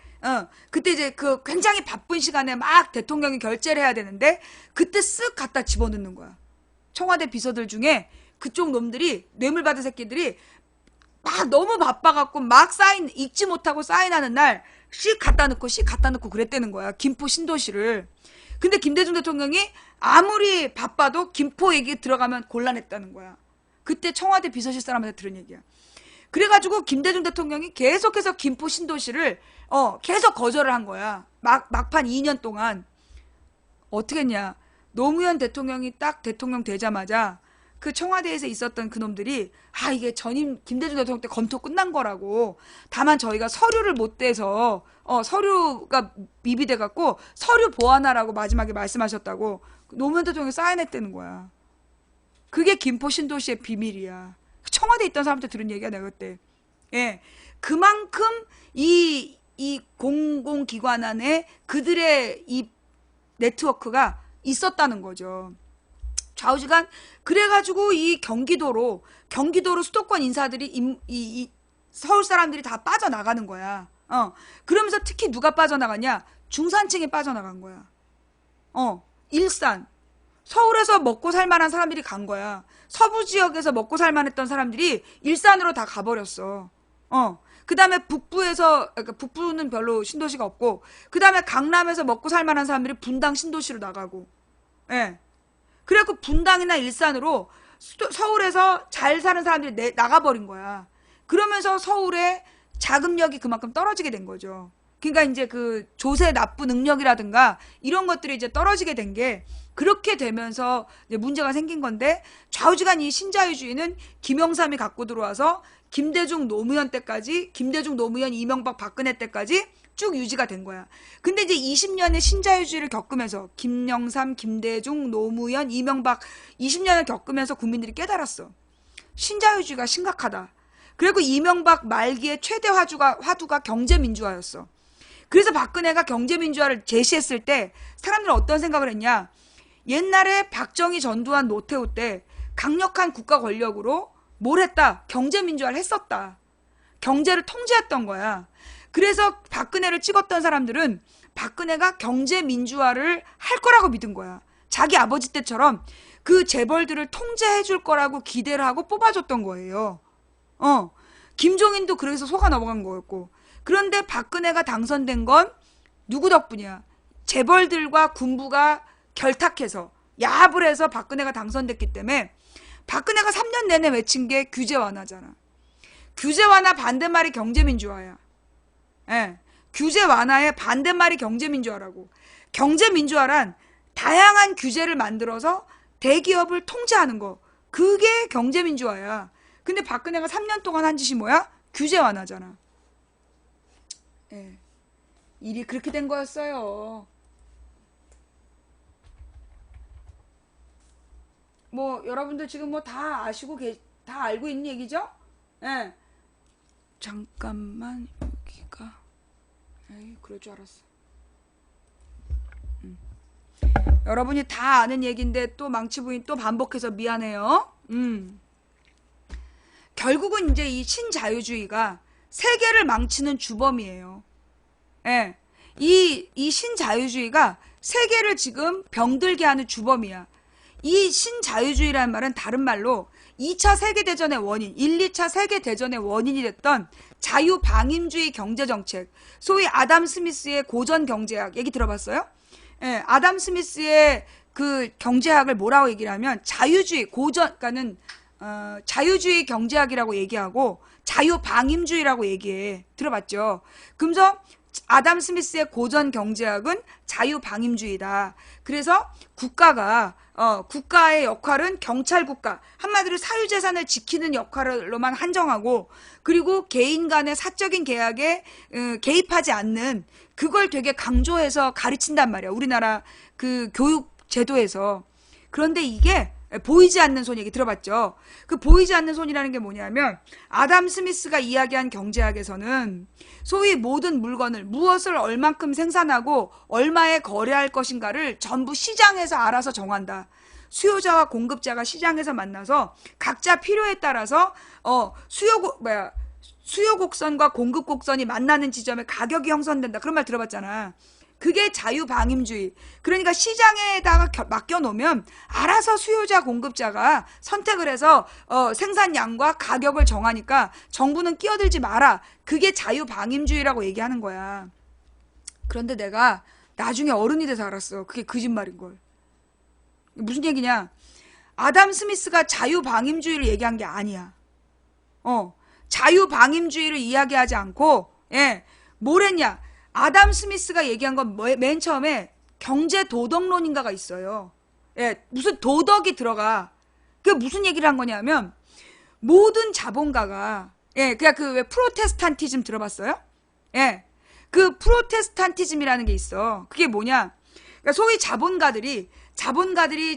그때 이제 그 굉장히 바쁜 시간에 막 대통령이 결재를 해야 되는데 그때 쓱 갖다 집어넣는 거야. 청와대 비서들 중에 그쪽 놈들이 뇌물 받은 새끼들이 막 너무 바빠갖고 막 읽지 못하고 사인하는 날 씩 갖다 넣고 그랬다는 거야. 김포 신도시를. 근데 김대중 대통령이 아무리 바빠도 김포 얘기 들어가면 곤란했다는 거야. 그때 청와대 비서실 사람한테 들은 얘기야. 그래가지고 김대중 대통령이 계속해서 김포 신도시를 계속 거절을 한 거야. 막판 2년 동안. 어떻게 했냐. 노무현 대통령이 딱 대통령 되자마자 그 청와대에서 있었던 그놈들이 이게 전임 김대중 대통령 때 검토 끝난 거라고. 다만 저희가 서류를 못 대서 서류가 미비돼 갖고 서류 보완하라고 마지막에 말씀하셨다고 노무현 대통령이 사인했다는 거야. 그게 김포 신도시의 비밀이야. 청와대에 있던 사람한테 들은 얘기야 내가 그때. 예, 그만큼 이 공공기관 안에 그들의 이 네트워크가 있었다는 거죠. 좌우지간. 그래가지고 이 경기도로 수도권 인사들이 서울 사람들이 다 빠져나가는 거야. 그러면서 특히 누가 빠져나갔냐? 중산층이 빠져나간 거야. 일산. 서울에서 먹고 살만한 사람들이 간 거야. 서부 지역에서 먹고 살만했던 사람들이 일산으로 다 가버렸어. 그 다음에 그러니까 북부는 별로 신도시가 없고, 그 다음에 강남에서 먹고 살만한 사람들이 분당 신도시로 나가고, 예. 그래갖고 분당이나 일산으로 서울에서 잘 사는 사람들이 나가버린 거야. 그러면서 서울의 자금력이 그만큼 떨어지게 된 거죠. 그러니까 이제 그 조세 납부 능력이라든가 이런 것들이 이제 떨어지게 된 게 그렇게 되면서 이제 문제가 생긴 건데, 좌우지간 이 신자유주의는 김영삼이 갖고 들어와서 김대중 노무현 때까지, 김대중 노무현 이명박 박근혜 때까지 쭉 유지가 된 거야. 근데 이제 20년의 신자유주의를 겪으면서 김영삼, 김대중, 노무현, 이명박 20년을 겪으면서 국민들이 깨달았어. 신자유주의가 심각하다. 그리고 이명박 말기의 최대 화두가 경제민주화였어. 그래서 박근혜가 경제민주화를 제시했을 때 사람들은 어떤 생각을 했냐. 옛날에 박정희, 전두환, 노태우 때 강력한 국가 권력으로 뭘 했다? 경제민주화를 했었다. 경제를 통제했던 거야. 그래서 박근혜를 찍었던 사람들은 박근혜가 경제민주화를 할 거라고 믿은 거야. 자기 아버지 때처럼 그 재벌들을 통제해 줄 거라고 기대를 하고 뽑아줬던 거예요. 김종인도 그래서 속아 넘어간 거였고. 그런데 박근혜가 당선된 건 누구 덕분이야? 재벌들과 군부가 결탁해서 야합을 해서 박근혜가 당선됐기 때문에 박근혜가 3년 내내 외친 게 규제 완화잖아. 규제 완화 반대말이 경제민주화야. 예. 규제 완화의 반대말이 경제민주화라고. 경제민주화란 다양한 규제를 만들어서 대기업을 통제하는 거. 그게 경제민주화야. 근데 박근혜가 3년 동안 한 짓이 뭐야? 규제 완화잖아. 예. 일이 그렇게 된 거였어요. 뭐 여러분들 지금 뭐 다 아시고 다 알고 있는 얘기죠? 예. 잠깐만 여기가 에이 그럴 줄 알았어. 여러분이 다 아는 얘기인데 또 망치부인 또 반복해서 미안해요. 결국은 이제 이 신자유주의가 세계를 망치는 주범이에요. 예. 이 신자유주의가 세계를 지금 병들게 하는 주범이야. 이 신자유주의라는 말은 다른 말로 2차 세계대전의 원인, 1, 2차 세계대전의 원인이 됐던 자유방임주의 경제정책, 소위 아담 스미스의 고전경제학 얘기 들어봤어요? 예, 아담 스미스의 그 경제학을 뭐라고 얘기를 하면 자유주의, 그러니까는 자유주의 경제학이라고 얘기하고 자유방임주의라고 얘기해. 들어봤죠? 그래서 아담 스미스의 고전 경제학은 자유방임주의다. 그래서 국가의 역할은 경찰국가, 한마디로 사유재산을 지키는 역할로만 한정하고, 그리고 개인 간의 사적인 계약에 개입하지 않는, 그걸 되게 강조해서 가르친단 말이야. 우리나라 그 교육 제도에서. 그런데 이게 보이지 않는 손 얘기 들어봤죠? 그 보이지 않는 손이라는 게 뭐냐면 아담 스미스가 이야기한 경제학에서는 소위 모든 물건을 무엇을 얼만큼 생산하고 얼마에 거래할 것인가를 전부 시장에서 알아서 정한다. 수요자와 공급자가 시장에서 만나서 각자 필요에 따라서 수요 곡선과 공급 곡선이 만나는 지점에 가격이 형성된다. 그런 말 들어봤잖아. 그게 자유방임주의. 그러니까 시장에다가 맡겨놓으면 알아서 수요자 공급자가 선택을 해서 생산량과 가격을 정하니까 정부는 끼어들지 마라. 그게 자유방임주의라고 얘기하는 거야. 그런데 내가 나중에 어른이 돼서 알았어. 그게 거짓말인걸. 무슨 얘기냐. 아담 스미스가 자유방임주의를 얘기한 게 아니야. 자유방임주의를 이야기하지 않고 뭘 했냐. 아담 스미스가 얘기한 건 맨 처음에 경제도덕론인가가 있어요. 무슨 도덕이 들어가. 그게 무슨 얘기를 한 거냐면 모든 자본가가 그냥 그 왜 프로테스탄티즘 들어봤어요? 그 프로테스탄티즘이라는 게 있어. 그게 뭐냐. 그러니까 소위 자본가들이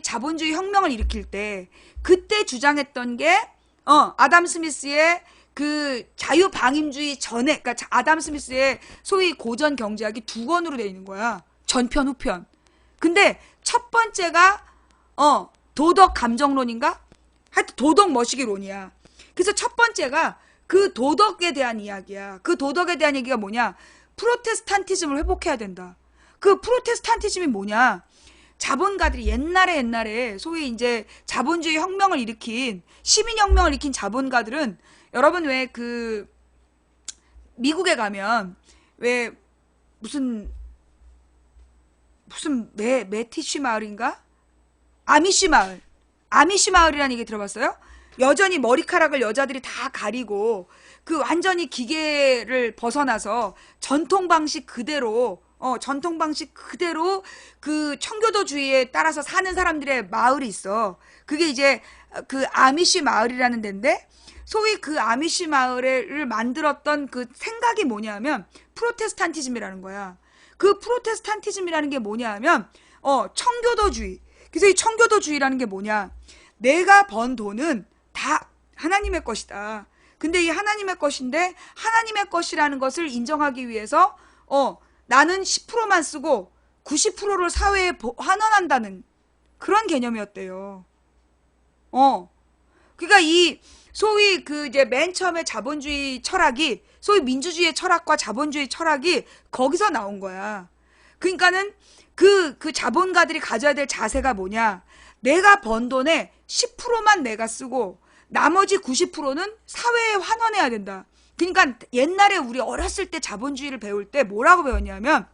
자본주의 혁명을 일으킬 때 그때 주장했던 게 아담 스미스의 그 자유방임주의 전에, 그러니까 아담 스미스의 소위 고전 경제학이 2권으로 되어 있는 거야. 전편, 후편. 근데 첫 번째가 도덕 감정론인가? 하여튼 도덕 머시기론이야. 그래서 첫 번째가 그 도덕에 대한 이야기야. 그 도덕에 대한 얘기가 뭐냐? 프로테스탄티즘을 회복해야 된다. 그 프로테스탄티즘이 뭐냐? 자본가들이 옛날에 소위 이제 자본주의 혁명을 일으킨 시민혁명을 일으킨 자본가들은 여러분 왜 그 미국에 가면 왜 무슨 메티쉬 마을인가? 아미쉬 마을이라는 얘기 들어봤어요? 여전히 머리카락을 여자들이 다 가리고 그 완전히 기계를 벗어나서 전통 방식 그대로 그 청교도주의에 따라서 사는 사람들의 마을이 있어. 그게 이제 그 아미쉬 마을이라는 데인데 소위 그 아미쉬 마을을 만들었던 그 생각이 뭐냐면 프로테스탄티즘이라는 거야. 그 프로테스탄티즘이라는 게 뭐냐면 청교도주의. 그래서 이 청교도주의라는 게 뭐냐? 내가 번 돈은 다 하나님의 것이다. 근데 이 하나님의 것인데 하나님의 것이라는 것을 인정하기 위해서 나는 10%만 쓰고 90%를 사회에 환원한다는 그런 개념이었대요. 그러니까 이 소위 그 이제 맨 처음에 자본주의 철학이 소위 민주주의의 철학과 자본주의 철학이 거기서 나온 거야. 그러니까는 그 자본가들이 가져야 될 자세가 뭐냐? 내가 번 돈의 10%만 내가 쓰고 나머지 90%는 사회에 환원해야 된다. 그러니까 옛날에 우리 어렸을 때 자본주의를 배울 때 뭐라고 배웠냐면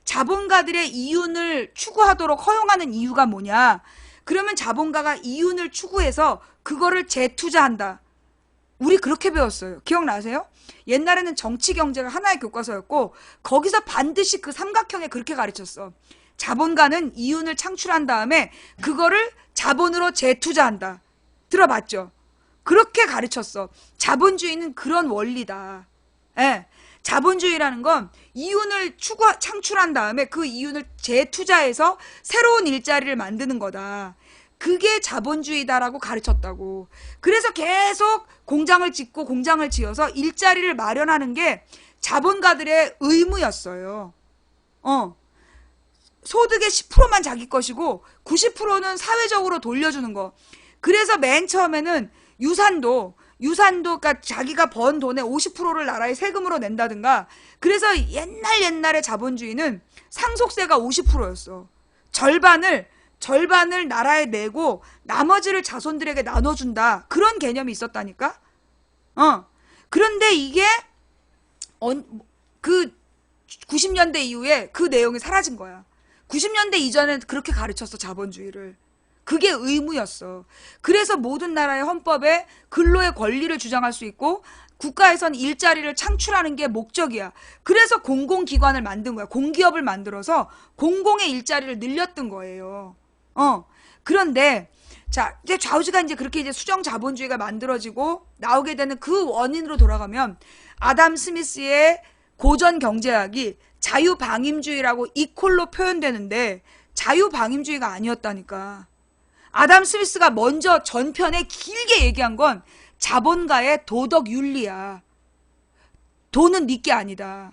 자본가들의 이윤을 추구하도록 허용하는 이유가 뭐냐? 그러면 자본가가 이윤을 추구해서 그거를 재투자한다. 우리 그렇게 배웠어요. 기억나세요? 옛날에는 정치 경제가 하나의 교과서였고 거기서 반드시 그 삼각형에 그렇게 가르쳤어. 자본가는 이윤을 창출한 다음에 그거를 자본으로 재투자한다. 들어봤죠? 그렇게 가르쳤어. 자본주의는 그런 원리다. 예. 자본주의라는 건 이윤을 창출한 다음에 그 이윤을 재투자해서 새로운 일자리를 만드는 거다. 그게 자본주의다라고 가르쳤다고. 그래서 계속 공장을 짓고 공장을 지어서 일자리를 마련하는 게 자본가들의 의무였어요. 소득의 10%만 자기 것이고 90%는 사회적으로 돌려주는 거. 그래서 맨 처음에는 유산도 그러니까 자기가 번 돈의 50%를 나라에 세금으로 낸다든가. 그래서 옛날에 자본주의는 상속세가 50%였어. 절반을 나라에 내고 나머지를 자손들에게 나눠준다. 그런 개념이 있었다니까. 그런데 이게 그 90년대 이후에 그 내용이 사라진 거야. 90년대 이전엔 그렇게 가르쳤어, 자본주의를. 그게 의무였어. 그래서 모든 나라의 헌법에 근로의 권리를 주장할 수 있고 국가에선 일자리를 창출하는 게 목적이야. 그래서 공공기관을 만든 거야. 공기업을 만들어서 공공의 일자리를 늘렸던 거예요. 그런데 자, 이제 좌우지가 이제 그렇게 이제 수정 자본주의가 만들어지고 나오게 되는 그 원인으로 돌아가면 아담 스미스의 고전 경제학이 자유방임주의라고 이퀄로 표현되는데 자유방임주의가 아니었다니까. 아담 스미스가 먼저 전편에 길게 얘기한 건 자본가의 도덕 윤리야. 돈은 네 게 아니다.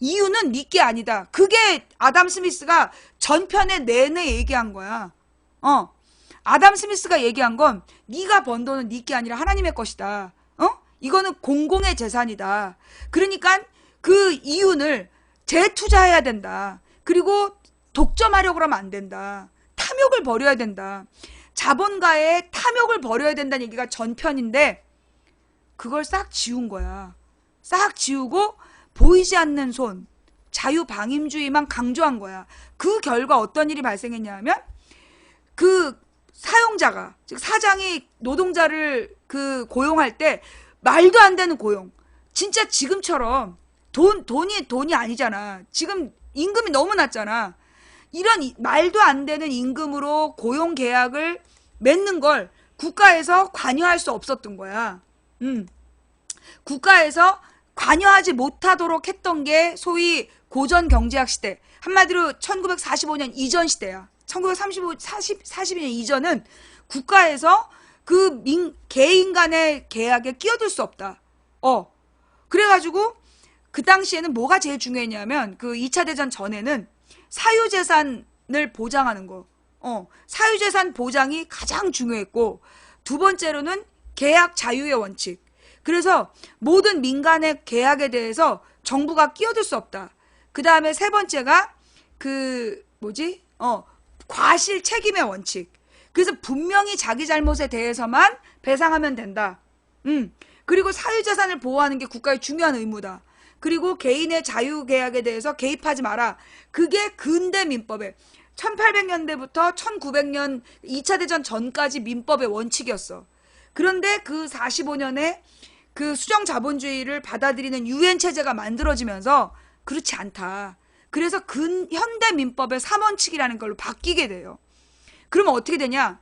이유는 네 게 아니다. 그게 아담 스미스가 전편에 내내 얘기한 거야. 아담 스미스가 얘기한 건 네가 번 돈은 네 게 아니라 하나님의 것이다. 이거는 공공의 재산이다. 그러니까 그 이윤을 재투자해야 된다. 그리고 독점하려고 그러면 안 된다. 탐욕을 버려야 된다. 자본가의 탐욕을 버려야 된다는 얘기가 전편인데 그걸 싹 지운 거야. 싹 지우고 보이지 않는 손, 자유방임주의만 강조한 거야. 그 결과 어떤 일이 발생했냐면 그 사용자가, 즉 사장이 노동자를 고용할 때 말도 안 되는 고용. 진짜 지금처럼 돈이 아니잖아. 지금 임금이 너무 낮잖아. 이런 말도 안 되는 임금으로 고용 계약을 맺는 걸 국가에서 관여할 수 없었던 거야. 국가에서 관여하지 못하도록 했던 게 소위 고전 경제학 시대. 한마디로 1945년 이전 시대야. 1942년 이전은 국가에서 그 개인 간의 계약에 끼어들 수 없다. 그래가지고 그 당시에는 뭐가 제일 중요했냐면 그 2차 대전 전에는 사유재산을 보장하는 거. 사유재산 보장이 가장 중요했고 두 번째로는 계약 자유의 원칙. 그래서 모든 민간의 계약에 대해서 정부가 끼어들 수 없다. 그 다음에 세 번째가 과실 책임의 원칙. 그래서 분명히 자기 잘못에 대해서만 배상하면 된다. 그리고 사유재산을 보호하는 게 국가의 중요한 의무다. 그리고 개인의 자유계약에 대해서 개입하지 마라. 그게 근대 민법에 1800년대부터 1900년 2차 대전 전까지 민법의 원칙이었어. 그런데 그 45년에 그 수정 자본주의를 받아들이는 유엔 체제가 만들어지면서 그렇지 않다. 그래서 현대 민법의 3원칙이라는 걸로 바뀌게 돼요. 그러면 어떻게 되냐?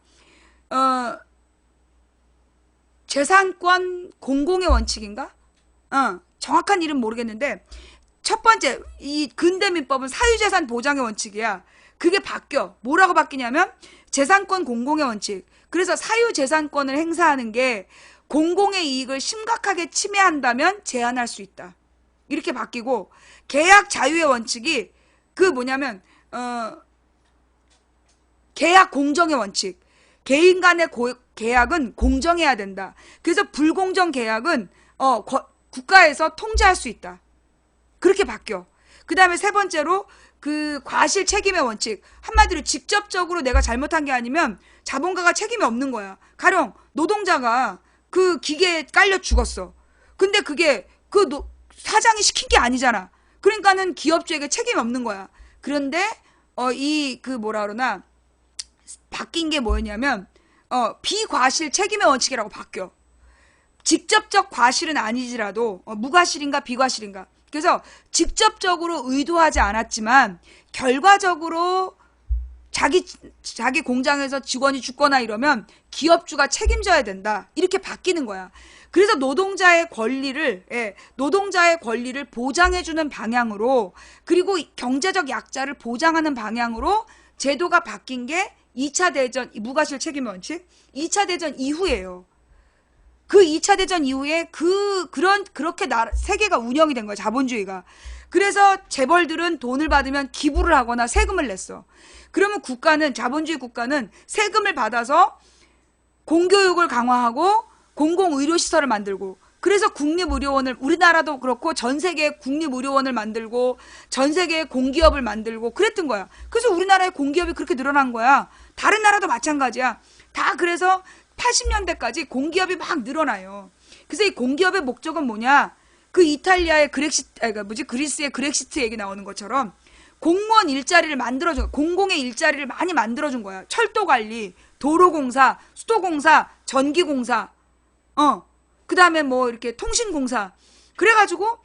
재산권 공공의 원칙인가? 정확한 이름 모르겠는데 첫 번째 이 근대 민법은 사유재산 보장의 원칙이야. 그게 바뀌어. 뭐라고 바뀌냐면 재산권 공공의 원칙. 그래서 사유재산권을 행사하는 게 공공의 이익을 심각하게 침해한다면 제한할 수 있다. 이렇게 바뀌고, 계약 자유의 원칙이 그 뭐냐면 계약 공정의 원칙. 개인 간의 계약은 공정해야 된다. 그래서 불공정 계약은 국가에서 통제할 수 있다. 그렇게 바뀌어. 그 다음에 세 번째로 그 과실 책임의 원칙. 한마디로 직접적으로 내가 잘못한 게 아니면 자본가가 책임이 없는 거야. 가령 노동자가 그 기계에 깔려 죽었어. 근데 그게 사장이 시킨 게 아니잖아. 그러니까는 기업주에게 책임이 없는 거야. 그런데 뭐라 그러나 바뀐 게 뭐였냐면 비과실 책임의 원칙이라고 바뀌어. 직접적 과실은 아니지라도 무과실인가 비과실인가. 그래서 직접적으로 의도하지 않았지만 결과적으로 자기 공장에서 직원이 죽거나 이러면 기업주가 책임져야 된다. 이렇게 바뀌는 거야. 그래서 노동자의 권리를 보장해주는 방향으로, 그리고 경제적 약자를 보장하는 방향으로 제도가 바뀐 게 2차 대전, 무과실 책임 원칙, 2차 대전 이후예요. 그 2차 대전 이후에 그렇게 세계가 운영이 된 거야, 자본주의가. 그래서 재벌들은 돈을 받으면 기부를 하거나 세금을 냈어. 그러면 자본주의 국가는 세금을 받아서 공교육을 강화하고 공공의료시설을 만들고, 그래서 국립의료원을, 우리나라도 그렇고 전 세계에 국립의료원을 만들고 전 세계에 공기업을 만들고 그랬던 거야. 그래서 우리나라의 공기업이 그렇게 늘어난 거야. 다른 나라도 마찬가지야. 다 그래서 80년대까지 공기업이 막 늘어나요. 그래서 이 공기업의 목적은 뭐냐? 그 이탈리아의 그리스의 그렉시트 얘기 나오는 것처럼 공무원 일자리를 만들어준, 공공의 일자리를 많이 만들어준 거야. 철도관리, 도로공사, 수도공사, 전기공사, 그 다음에 뭐 이렇게 통신공사. 그래가지고